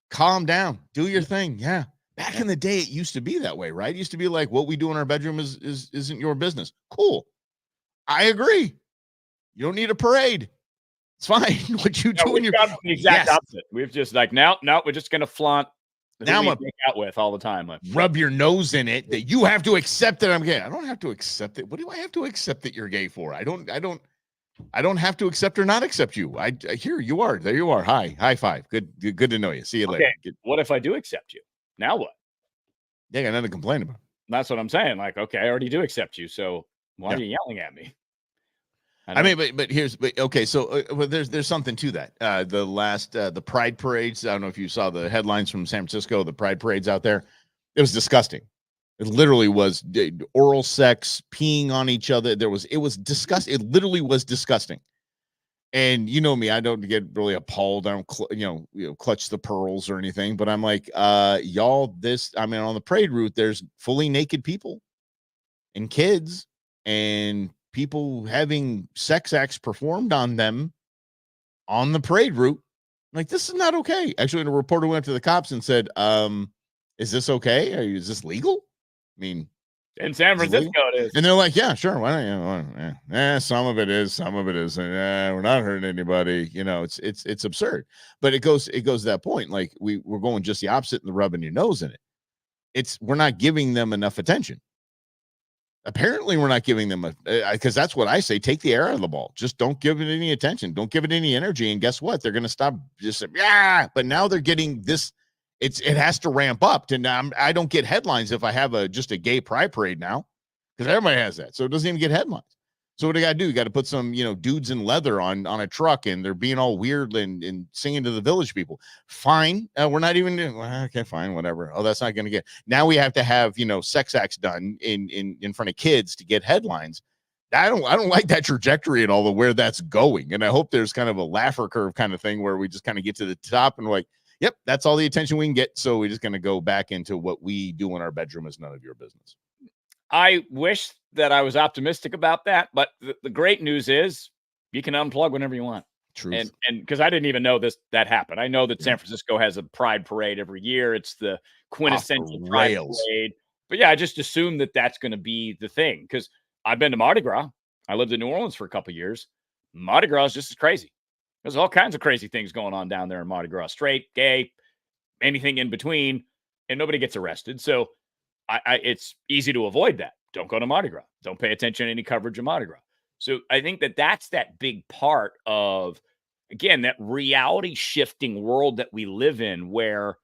calm down, do your thing. Yeah. Back in the day, it used to be that way, right? It used to be like, what we do in our bedroom isn't your business. Cool. I agree. You don't need a parade. It's fine. What you do in your the exact opposite. We've just like now we're just gonna flaunt now we make out with all the time. Like, rub your nose in it that you have to accept that I'm gay. I don't have to accept it. What do I have to accept that you're gay for? I don't have to accept or not accept you. I here you are. There you are. High five. Good to know you. See you later. What if I do accept you? Now what? Yeah, I got nothing to complain about. That's what I'm saying. Like, okay, I already do accept you. So why are you yelling at me? I mean, okay. So there's something to that. The Pride parades. I don't know if you saw the headlines from San Francisco. The Pride parades out there. It was disgusting. It literally was oral sex, peeing on each other. It was disgusting. It literally was disgusting. And you know me, I don't get really appalled. I don't, clutch the pearls or anything. But I'm like, y'all, on the parade route, there's fully naked people and kids and people having sex acts performed on them on the parade route. Like, this is not okay. Actually, a reporter went up to the cops and said, is this okay? Is this legal? I mean, in San Francisco, it is. And they're like, yeah, sure. Why don't you? Some of it is, some of it isn't. We're not hurting anybody. It's absurd. But it goes to that point. Like we're going just the opposite and rubbing your nose in it. We're not giving them enough attention. Apparently, we're not giving them because that's what I say. Take the air out of the ball. Just don't give it any attention. Don't give it any energy. And guess what? They're going to stop. Just But now they're getting this. It has to ramp up to now. I don't get headlines if I have just a gay pride parade now, because everybody has that. So it doesn't even get headlines. So what do you got to do? You got to put some, dudes in leather on a truck, and they're being all weird and singing to the village people. Fine. We're not even doing, okay, fine, whatever. Oh, that's not going to get. Now we have to have, sex acts done in front of kids to get headlines. I don't like that trajectory at all, where that's going. And I hope there's kind of a Laffer curve kind of thing where we just kind of get to the top and we're like, yep, that's all the attention we can get. So we're just going to go back into what we do in our bedroom is none of your business. I wish that I was optimistic about that, but the great news is you can unplug whenever you want. Truth. And because I didn't even know that happened. I know that San Francisco has a pride parade every year. It's the quintessential pride parade. But yeah, I just assumed that that's going to be the thing, because I've been to Mardi Gras. I lived in New Orleans for a couple of years. Mardi Gras is just as crazy. There's all kinds of crazy things going on down there in Mardi Gras, straight, gay, anything in between, and nobody gets arrested. So it's easy to avoid that. Don't go to Mardi Gras. Don't pay attention to any coverage of Mardi Gras. So I think that's that big part of, again, that reality shifting world that we live in, where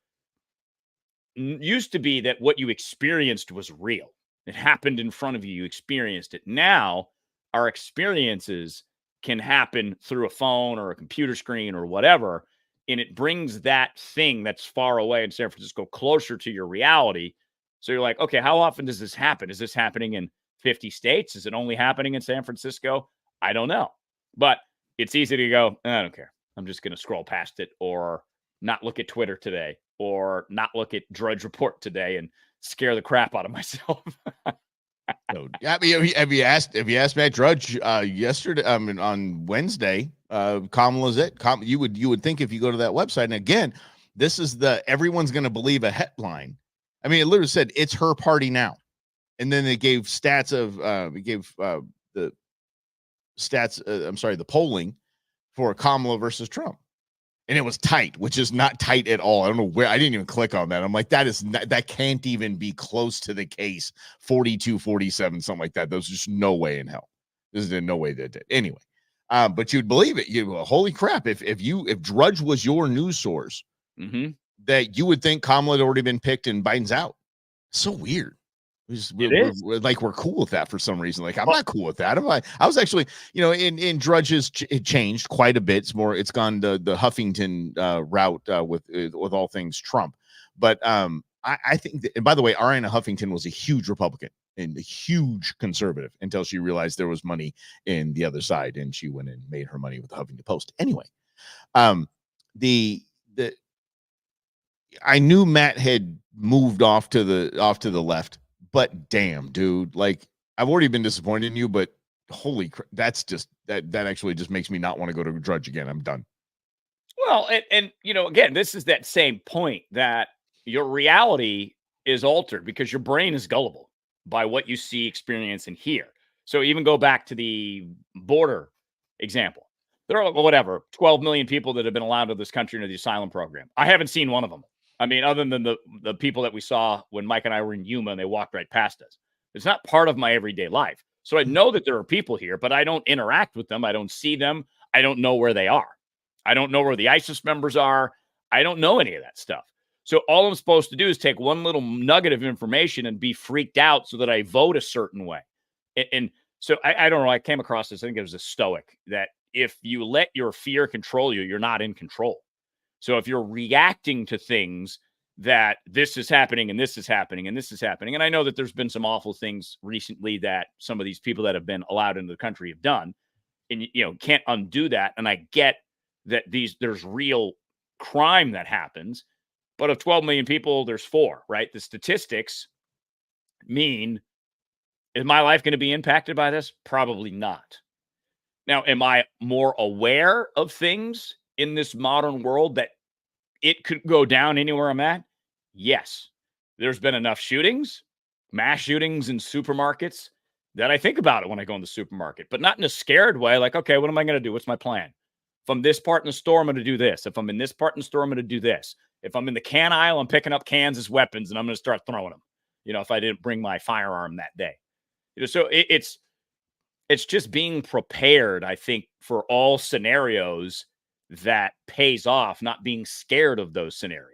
used to be that what you experienced was real. It happened in front of you. You experienced it. Now our experiences can happen through a phone or a computer screen or whatever. And it brings that thing that's far away in San Francisco closer to your reality. So you're like, okay, how often does this happen? Is this happening in 50 states? Is it only happening in San Francisco? I don't know. But it's easy to go, I don't care. I'm just going to scroll past it, or not look at Twitter today, or not look at Drudge Report today and scare the crap out of myself. I mean, have you asked Matt Drudge yesterday? On Wednesday, Kamala's it. You would think if you go to that website, and again, this is everyone's going to believe a headline. I mean, it literally said it's her party now, and then they gave stats of the stats. The polling for Kamala versus Trump. And it was tight, which is not tight at all. I don't know where. I didn't even click on that. I'm like, that can't even be close to the case. 42-47, something like that. There's just no way in hell. There's no way that did. Anyway, but you'd believe it. Holy crap! If Drudge was your news source, that you would think Kamala had already been picked and Biden's out. So weird. We're cool with that for some reason. Like, I'm not cool with that. I was actually, in Drudge's, it changed quite a bit. It's gone the Huffington route with all things Trump. But I think that, and by the way, Ariana Huffington was a huge Republican and a huge conservative until she realized there was money in the other side, and she went and made her money with the Huffington Post. Anyway, I knew Matt had moved off to the left. But damn, dude, like, I've already been disappointed in you, but holy crap, that's just that actually just makes me not want to go to Drudge again. I'm done. Well, and again, this is that same point that your reality is altered because your brain is gullible by what you see, experience, and hear. So even go back to the border example. There are 12 million people that have been allowed to this country under the asylum program. I haven't seen one of them. I mean, other than the people that we saw when Mike and I were in Yuma and they walked right past us. It's not part of my everyday life. So I know that there are people here, but I don't interact with them. I don't see them. I don't know where they are. I don't know where the ISIS members are. I don't know any of that stuff. So all I'm supposed to do is take one little nugget of information and be freaked out so that I vote a certain way. And so I don't know. I came across this. I think it was a Stoic, that if you let your fear control you, you're not in control. So if you're reacting to things that this is happening and this is happening and this is happening. And I know that there's been some awful things recently that some of these people that have been allowed into the country have done, and can't undo that. And I get that there's real crime that happens, but of 12 million people, there's 4, right? The statistics mean, is my life going to be impacted by this? Probably not. Now, am I more aware of things in this modern world that it could go down anywhere I'm at? Yes. There's been enough shootings, mass shootings in supermarkets, that I think about it when I go in the supermarket, but not in a scared way. Like, okay, what am I going to do? What's my plan? If I'm this part in the store, I'm going to do this. If I'm in this part in the store, I'm going to do this. If I'm in the can aisle, I'm picking up cans as weapons and I'm going to start throwing them, if I didn't bring my firearm that day. So it's just being prepared, I think, for all scenarios that pays off, not being scared of those scenarios.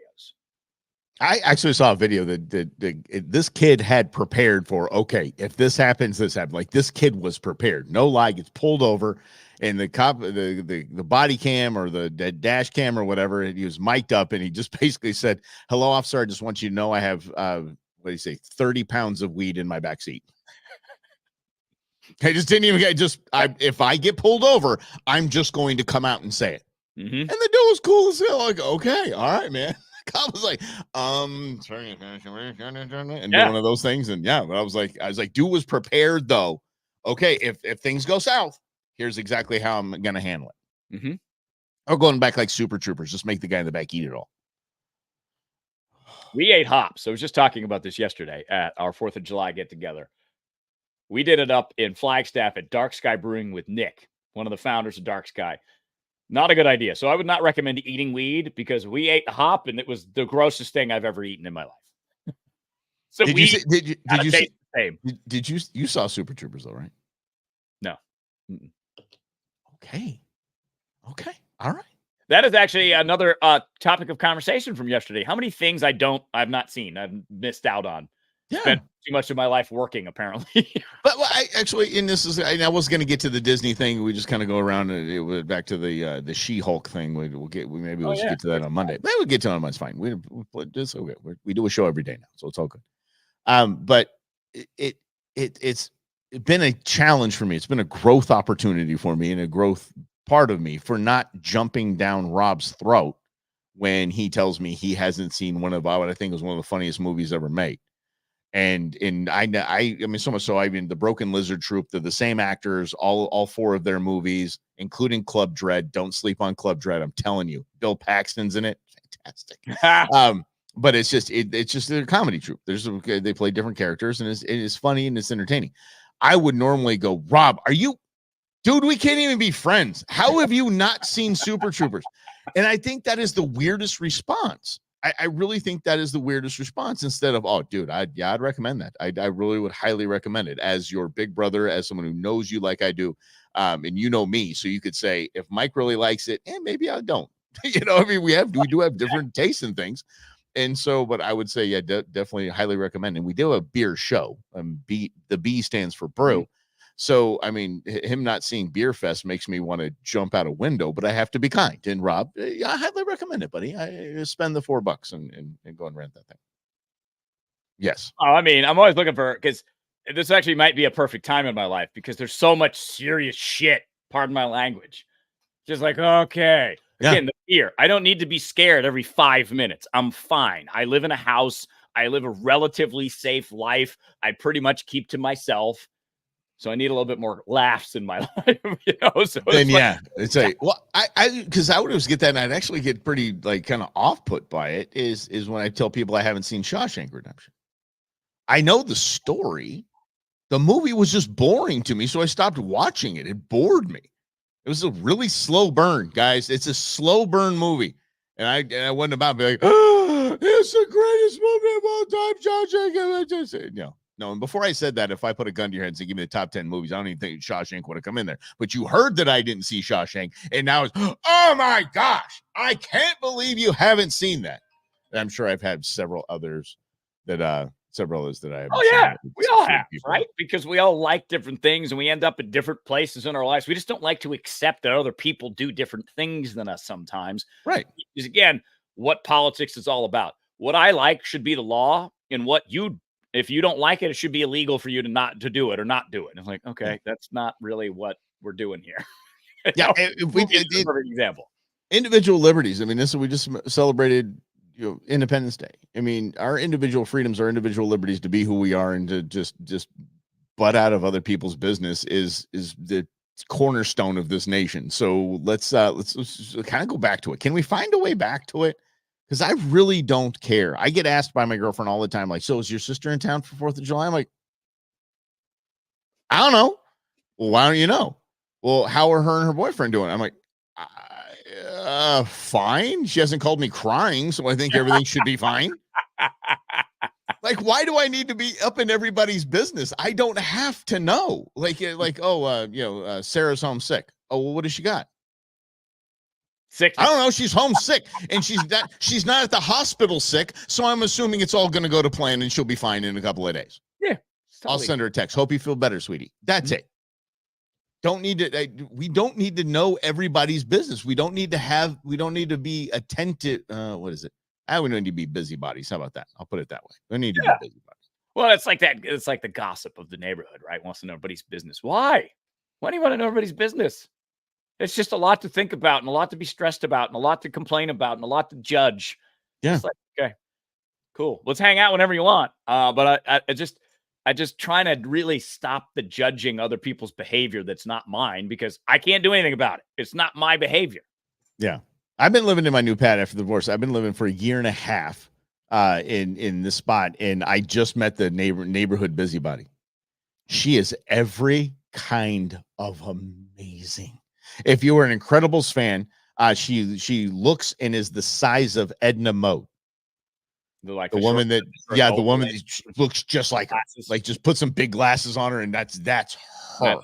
I actually saw a video that this kid had prepared for, okay, if this happens, this happens. Like, this kid was prepared. No lie, gets pulled over, and the cop, the body cam or the dash cam or whatever, he was mic'd up, and he just basically said, "Hello, officer, I just want you to know I have, what do you say, 30 pounds of weed in my back seat." I just didn't even get, if I get pulled over, I'm just going to come out and say it. Mm-hmm. And the dude was cool as hell. Like, okay, all right, man. Cop was like, and do one of those things. And but I was like, dude was prepared though. Okay, if things go south, here's exactly how I'm gonna handle it. Mm-hmm. Or going back like Super Troopers, just make the guy in the back eat it all. We ate hops. I was just talking about this yesterday at our 4th of July get together. We did it up in Flagstaff at Dark Sky Brewing with Nick, one of the founders of Dark Sky. Not a good idea. So I would not recommend eating weed, because we ate hop and it was the grossest thing I've ever eaten in my life. So did you saw Super Troopers though, right? No. Okay. All right. That is actually another topic of conversation from yesterday. How many things I've not seen, I've missed out on. Yeah. Spent too much of my life working, apparently. But I actually, I was going to get to the Disney thing. We just kind of go around and it was back to the She-Hulk thing. We'll get to that on Monday. But we'll get to it on Monday. It's fine. We do a show every day now, so it's all good. But it's been a challenge for me. It's been a growth opportunity for me and a growth part of me for not jumping down Rob's throat when he tells me he hasn't seen one of what I think was one of the funniest movies ever made. And I mean, so much so, I mean, the Broken Lizard Troupe, they're the same actors, all 4 of their movies, including Club Dread. Don't sleep on Club Dread. I'm telling you, Bill Paxton's in it. Fantastic. But it's just a comedy troupe. They play different characters, and it's funny and it's entertaining. I would normally go, Rob, dude, we can't even be friends. How have you not seen Super Troopers? And I think that is the weirdest response. I really think that is the weirdest response, instead of, oh, dude, I'd recommend that. I really would highly recommend it, as your big brother, as someone who knows you like I do. And you know me, so you could say, if Mike really likes it, maybe I don't. I mean, we do have different tastes in things. And so, but I would say, yeah, definitely highly recommend. And we do a beer show. The B stands for brew. So, I mean, him not seeing Beer Fest makes me want to jump out a window, but I have to be kind. And Rob, I highly recommend it, buddy. I spend the $4 and go and rent that thing. Yes. Oh, I mean, I'm always looking because this actually might be a perfect time in my life, because there's so much serious shit. Pardon my language. Just like, okay. Again, the fear. I don't need to be scared every 5 minutes. I'm fine. I live in a house. I live a relatively safe life. I pretty much keep to myself. So I need a little bit more laughs in my life, So it's because I would always get that, and I'd actually get pretty kind of off put by it. Is when I tell people I haven't seen Shawshank Redemption. I know the story. The movie was just boring to me, so I stopped watching it. It bored me. It was a really slow burn, guys. It's a slow burn movie, and I wasn't about to be like, oh, it's the greatest movie of all time, Shawshank. No, and before I said that, if I put a gun to your head and say, give me the top 10 movies, I don't even think Shawshank would have come in there. But you heard that I didn't see Shawshank, and now it's, oh my gosh, I can't believe you haven't seen that. And I'm sure I've had several others that I have. Oh, yeah, we all have, right? Because we all like different things, and we end up in different places in our lives. We just don't like to accept that other people do different things than us sometimes. Right. Because, again, what politics is all about. what I like should be the law, and if you don't like it, it should be illegal for you to not to do it or not do it. And it's like, okay, that's not really what we're doing here. Yeah, if we perfect example. Individual liberties. I mean, we just celebrated Independence Day. I mean, our individual freedoms, our individual liberties to be who we are and to just butt out of other people's business is the cornerstone of this nation. So let's kind of go back to it. Can we find a way back to it? Because I really don't care. I get asked by my girlfriend all the time, like, so is your sister in town for 4th of July? I'm like, I don't know. Well, why don't you know? Well, how are her and her boyfriend doing? I'm like, fine. She hasn't called me crying, so I think everything should be fine. Like, why do I need to be up in everybody's business? I don't have to know. Sarah's homesick. Oh, well, what does she got? Sick. I don't know. She's homesick, and she's not at the hospital sick. So I'm assuming it's all going to go to plan, and she'll be fine in a couple of days. Yeah, I'll send her a text. Hope you feel better, sweetie. That's it. We don't need to know everybody's business. We don't need to be attentive. What is it? We don't need to be busybodies. How about that? I'll put it that way. We don't need to be busybodies. Well, it's like that. It's like the gossip of the neighborhood, right? Wants to know everybody's business. Why? Why do you want to know everybody's business? It's just a lot to think about and a lot to be stressed about and a lot to complain about and a lot to judge. Yeah. It's like, okay, cool. Let's hang out whenever you want. But I just trying to really stop the judging other people's behavior that's not mine because I can't do anything about it. It's not my behavior. Yeah. I've been living in my new pad after the divorce. I've been living for a year and a half in this spot, and I just met the neighborhood busybody. She is every kind of amazing. If you were an Incredibles fan, she looks and is the size of Edna Mode. The woman that looks just like her. Like, just put some big glasses on her, and that's her.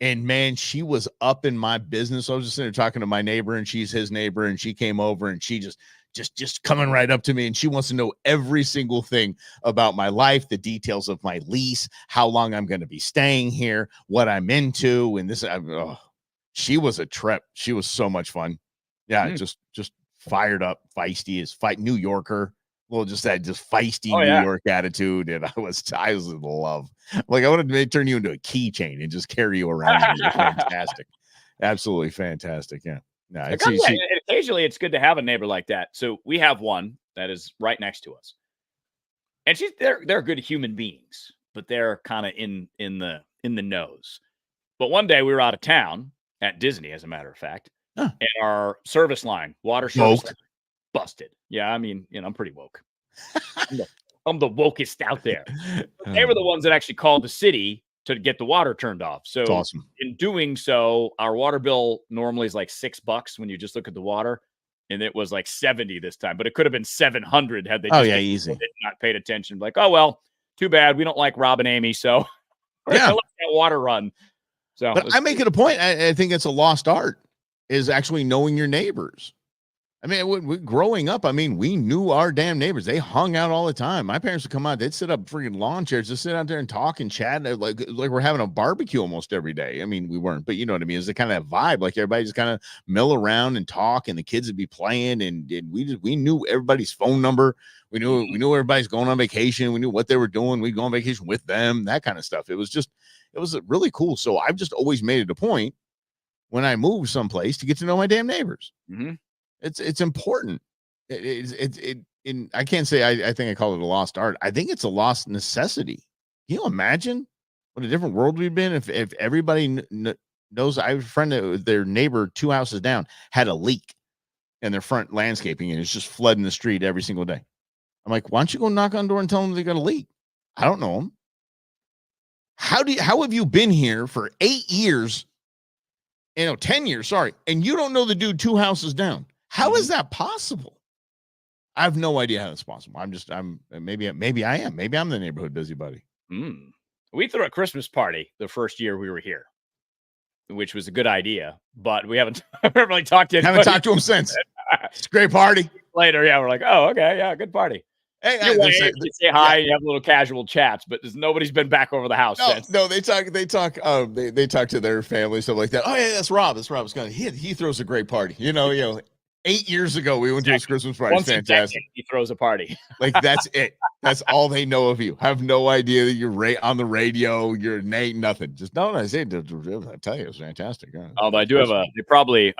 And man, she was up in my business. I was just sitting there talking to my neighbor, and she's his neighbor, and she came over, and she just coming right up to me, and she wants to know every single thing about my life, the details of my lease, how long I'm going to be staying here, what I'm into, and this. She was a trip. She was so much fun. Yeah, just fired up, feisty New Yorker. Well, just feisty New York attitude, and I was in love. Like, I wanted to turn you into a keychain and just carry you around. You're fantastic, absolutely fantastic. Yeah, no, occasionally it's good to have a neighbor like that. So we have one that is right next to us, and they're good human beings, but they're kind of in the nose. But one day we were out of town at Disney, as a matter of fact, and our service line, water service line, busted. Yeah, I mean, I'm pretty woke. I'm the wokest out there. But they were the ones that actually called the city to get the water turned off. So awesome. In doing so, our water bill normally is like $6 when you just look at the water, and it was like 70 this time. But it could have been 700 had they easy not paid attention. Like, oh well, too bad. We don't like Rob and Amy, so we're gonna let that water run. So, but I make it a point. I think it's a lost art, is actually knowing your neighbors. I mean, growing up, we knew our damn neighbors. They hung out all the time. My parents would come out. They'd sit up freaking lawn chairs, just sit out there and talk and chat. Like we're having a barbecue almost every day. I mean, we weren't, but you know what I mean? It's the kind of that vibe. Like, everybody just kind of mill around and talk, and the kids would be playing. And we knew everybody's phone number. We knew everybody's going on vacation. We knew what they were doing. We'd go on vacation with them, that kind of stuff. It was really cool. So I've just always made it a point when I move someplace to get to know my damn neighbors. Mm-hmm. It's important. I can't say I think I call it a lost art. I think it's a lost necessity. Can you imagine what a different world we've been if everybody knows? I have a friend that their neighbor 2 houses down had a leak in their front landscaping, and it's just flooding the street every single day. I'm like, why don't you go knock on the door and tell them they got a leak? I don't know them. How have you been here for 8 years? 10 years, sorry, and you don't know the dude 2 houses down. How is that possible? I have no idea how it's possible. Maybe I am. Maybe I'm the neighborhood busybody. We threw a Christmas party the first year we were here, which was a good idea, but we haven't really talked to anybody. Haven't talked to him since. It's a great party. Later, yeah, we're like, oh, okay, yeah, good party. Hey, you say hi, you have little casual chats, but nobody's been back over the house since. No, they talk they talk to their family, stuff like that. Oh yeah, that's Rob. He throws a great party. 8 years ago, we went to his Christmas party. It's Once a fantastic. decade, he throws a party. Like, that's it. That's all they know of you. Have no idea that you're on the radio. You're Nate, nothing. Just no, I say, I tell you, it's fantastic. Although I do have I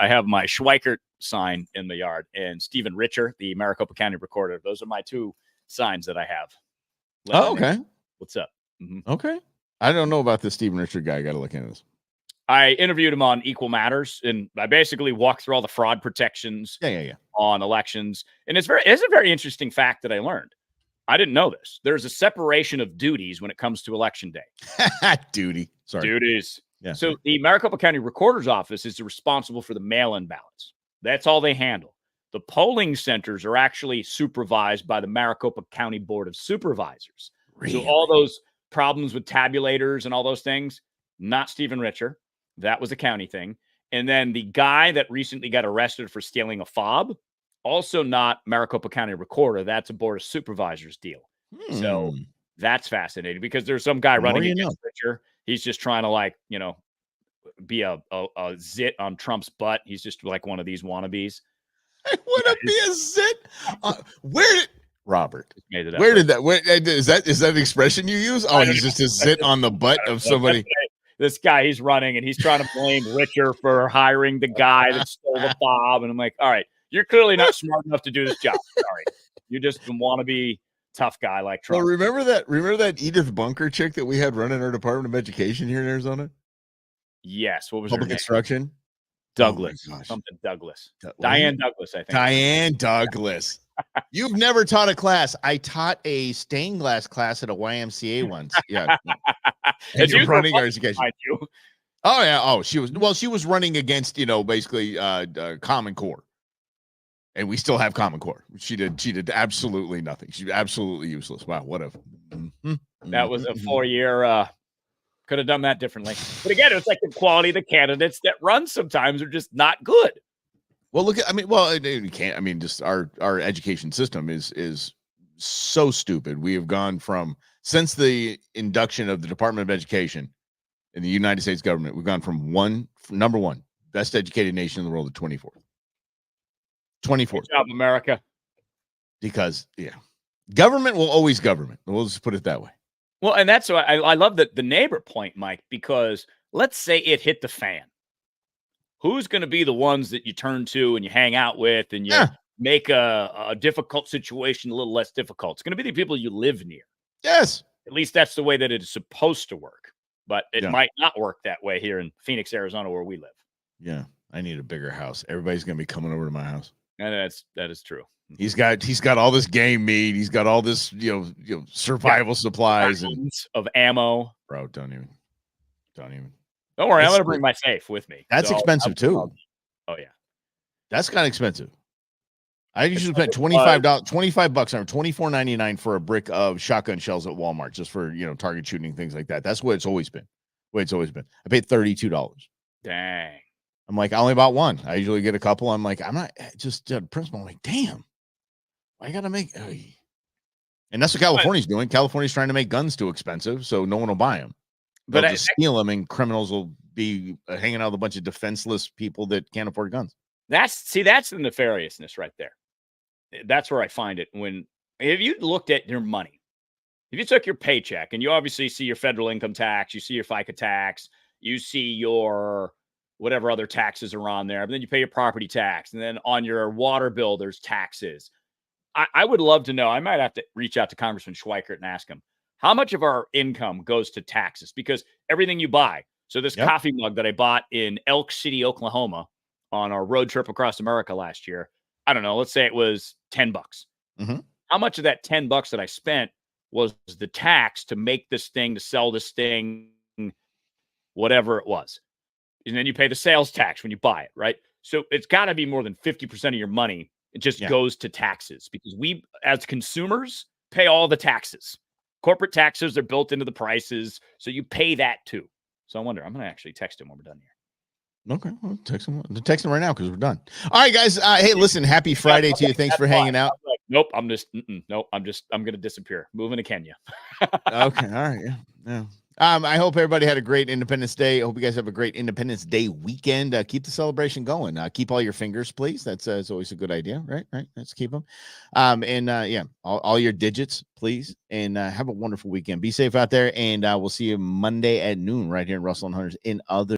have my Schweikert sign in the yard and Stephen Richer, the Maricopa County Recorder. Those are my two signs that I have. Oh, okay. What's up? Mm-hmm. Okay. I don't know about this Stephen Richer guy. I got to look into this. I interviewed him on Equal Matters, and I basically walked through all the fraud protections on elections. And it's a very interesting fact that I learned. I didn't know this. There's a separation of duties when it comes to election day. Duties. Yeah. So the Maricopa County Recorder's Office is responsible for the mail-in ballots. That's all they handle. The polling centers are actually supervised by the Maricopa County Board of Supervisors. Really? So all those problems with tabulators and all those things, not Stephen Richer. That was a county thing. And then the guy that recently got arrested for stealing a fob, also not Maricopa County Recorder. That's a Board of Supervisors deal. So that's fascinating because there's some guy running against Richer. He's just trying to be a zit on Trump's butt. He's just like one of these wannabes. I want to be a zit. Where did Robert? Made it up. Where did that? Is that an expression you use? Oh, he's just a zit on the butt of somebody. This guy, he's running and he's trying to blame Richer for hiring the guy that stole the fob. And I'm like, all right, you're clearly not smart enough to do this job. Sorry. You just want to be tough guy like Trump. Well, remember that Edith Bunker chick that we had running our Department of Education here in Arizona? Yes. What was Public her name? Instruction? Douglas. Oh Something Douglas. Diane Douglas, I think. Diane Douglas. You've never taught a class. I taught a stained glass class at a YMCA once. Yeah. And you're running our education. Oh, yeah. Oh, she was running against, basically Common Core. And we still have Common Core. She did absolutely nothing. She's absolutely useless. Wow, what a that was a 4-year could have done that differently. But again, it's like the quality of the candidates that run sometimes are just not good. Well, you can't. Just our education system is so stupid. We have gone from, since the induction of the Department of Education in the United States government, we've gone from number one best educated nation in the world to 24th. 24th. Good job, America. Because government will always government. We'll just put it that way. Well, and that's why I love the neighbor point, Mike, because let's say it hit the fan. Who's going to be the ones that you turn to and you hang out with and you make a difficult situation a little less difficult? It's going to be the people you live near. Yes. At least that's the way that it is supposed to work. But it might not work that way here in Phoenix, Arizona, where we live. Yeah. I need a bigger house. Everybody's going to be coming over to my house. And that is true. He's got all this game meat. He's got all this, survival supplies and of ammo. Bro, don't even. Don't worry, I'm going to bring my safe with me. That's expensive too. Oh yeah, that's kind of expensive. I usually spend $25 on $24.99 for a brick of shotgun shells at Walmart, just for target shooting, things like that. That's what it's always been. I paid $32. Dang. I'm like, I only bought one. I usually get a couple. I'm like, I'm not just principle. I'm like, damn. I gotta make, and that's what California's doing. California's trying to make guns too expensive, so no one will buy them. They'll just steal them, and criminals will be hanging out with a bunch of defenseless people that can't afford guns. That's the nefariousness right there. That's where I find it. If you looked at your money, if you took your paycheck and you obviously see your federal income tax, you see your FICA tax, you see your whatever other taxes are on there, but then you pay your property tax, and then on your water bill, there's taxes. I would love to know. I might have to reach out to Congressman Schweikert and ask him how much of our income goes to taxes, because everything you buy. So this coffee mug that I bought in Elk City, Oklahoma on our road trip across America last year, I don't know, let's say it was $10. Mm-hmm. How much of that $10 that I spent was the tax to make this thing, to sell this thing, whatever it was. And then you pay the sales tax when you buy it, right? So it's got to be more than 50% of your money. It just goes to taxes, because we, as consumers, pay all the taxes. Corporate taxes are built into the prices, so you pay that too. So I wonder, I'm going to actually text him when we're done here. Okay, well, text him right now because we're done. All right, guys. Hey, listen, happy Friday to you. Thanks for hanging out. Nope, I'm going to disappear. Moving to Kenya. Okay, all right, yeah. I hope everybody had a great Independence Day. I hope you guys have a great Independence Day weekend. Keep the celebration going. Keep all your fingers, please. That's it's always a good idea, right? Right. Let's keep them. Yeah, all your digits, please. And have a wonderful weekend. Be safe out there. And we'll see you Monday at noon right here in Russell and Hunters in other.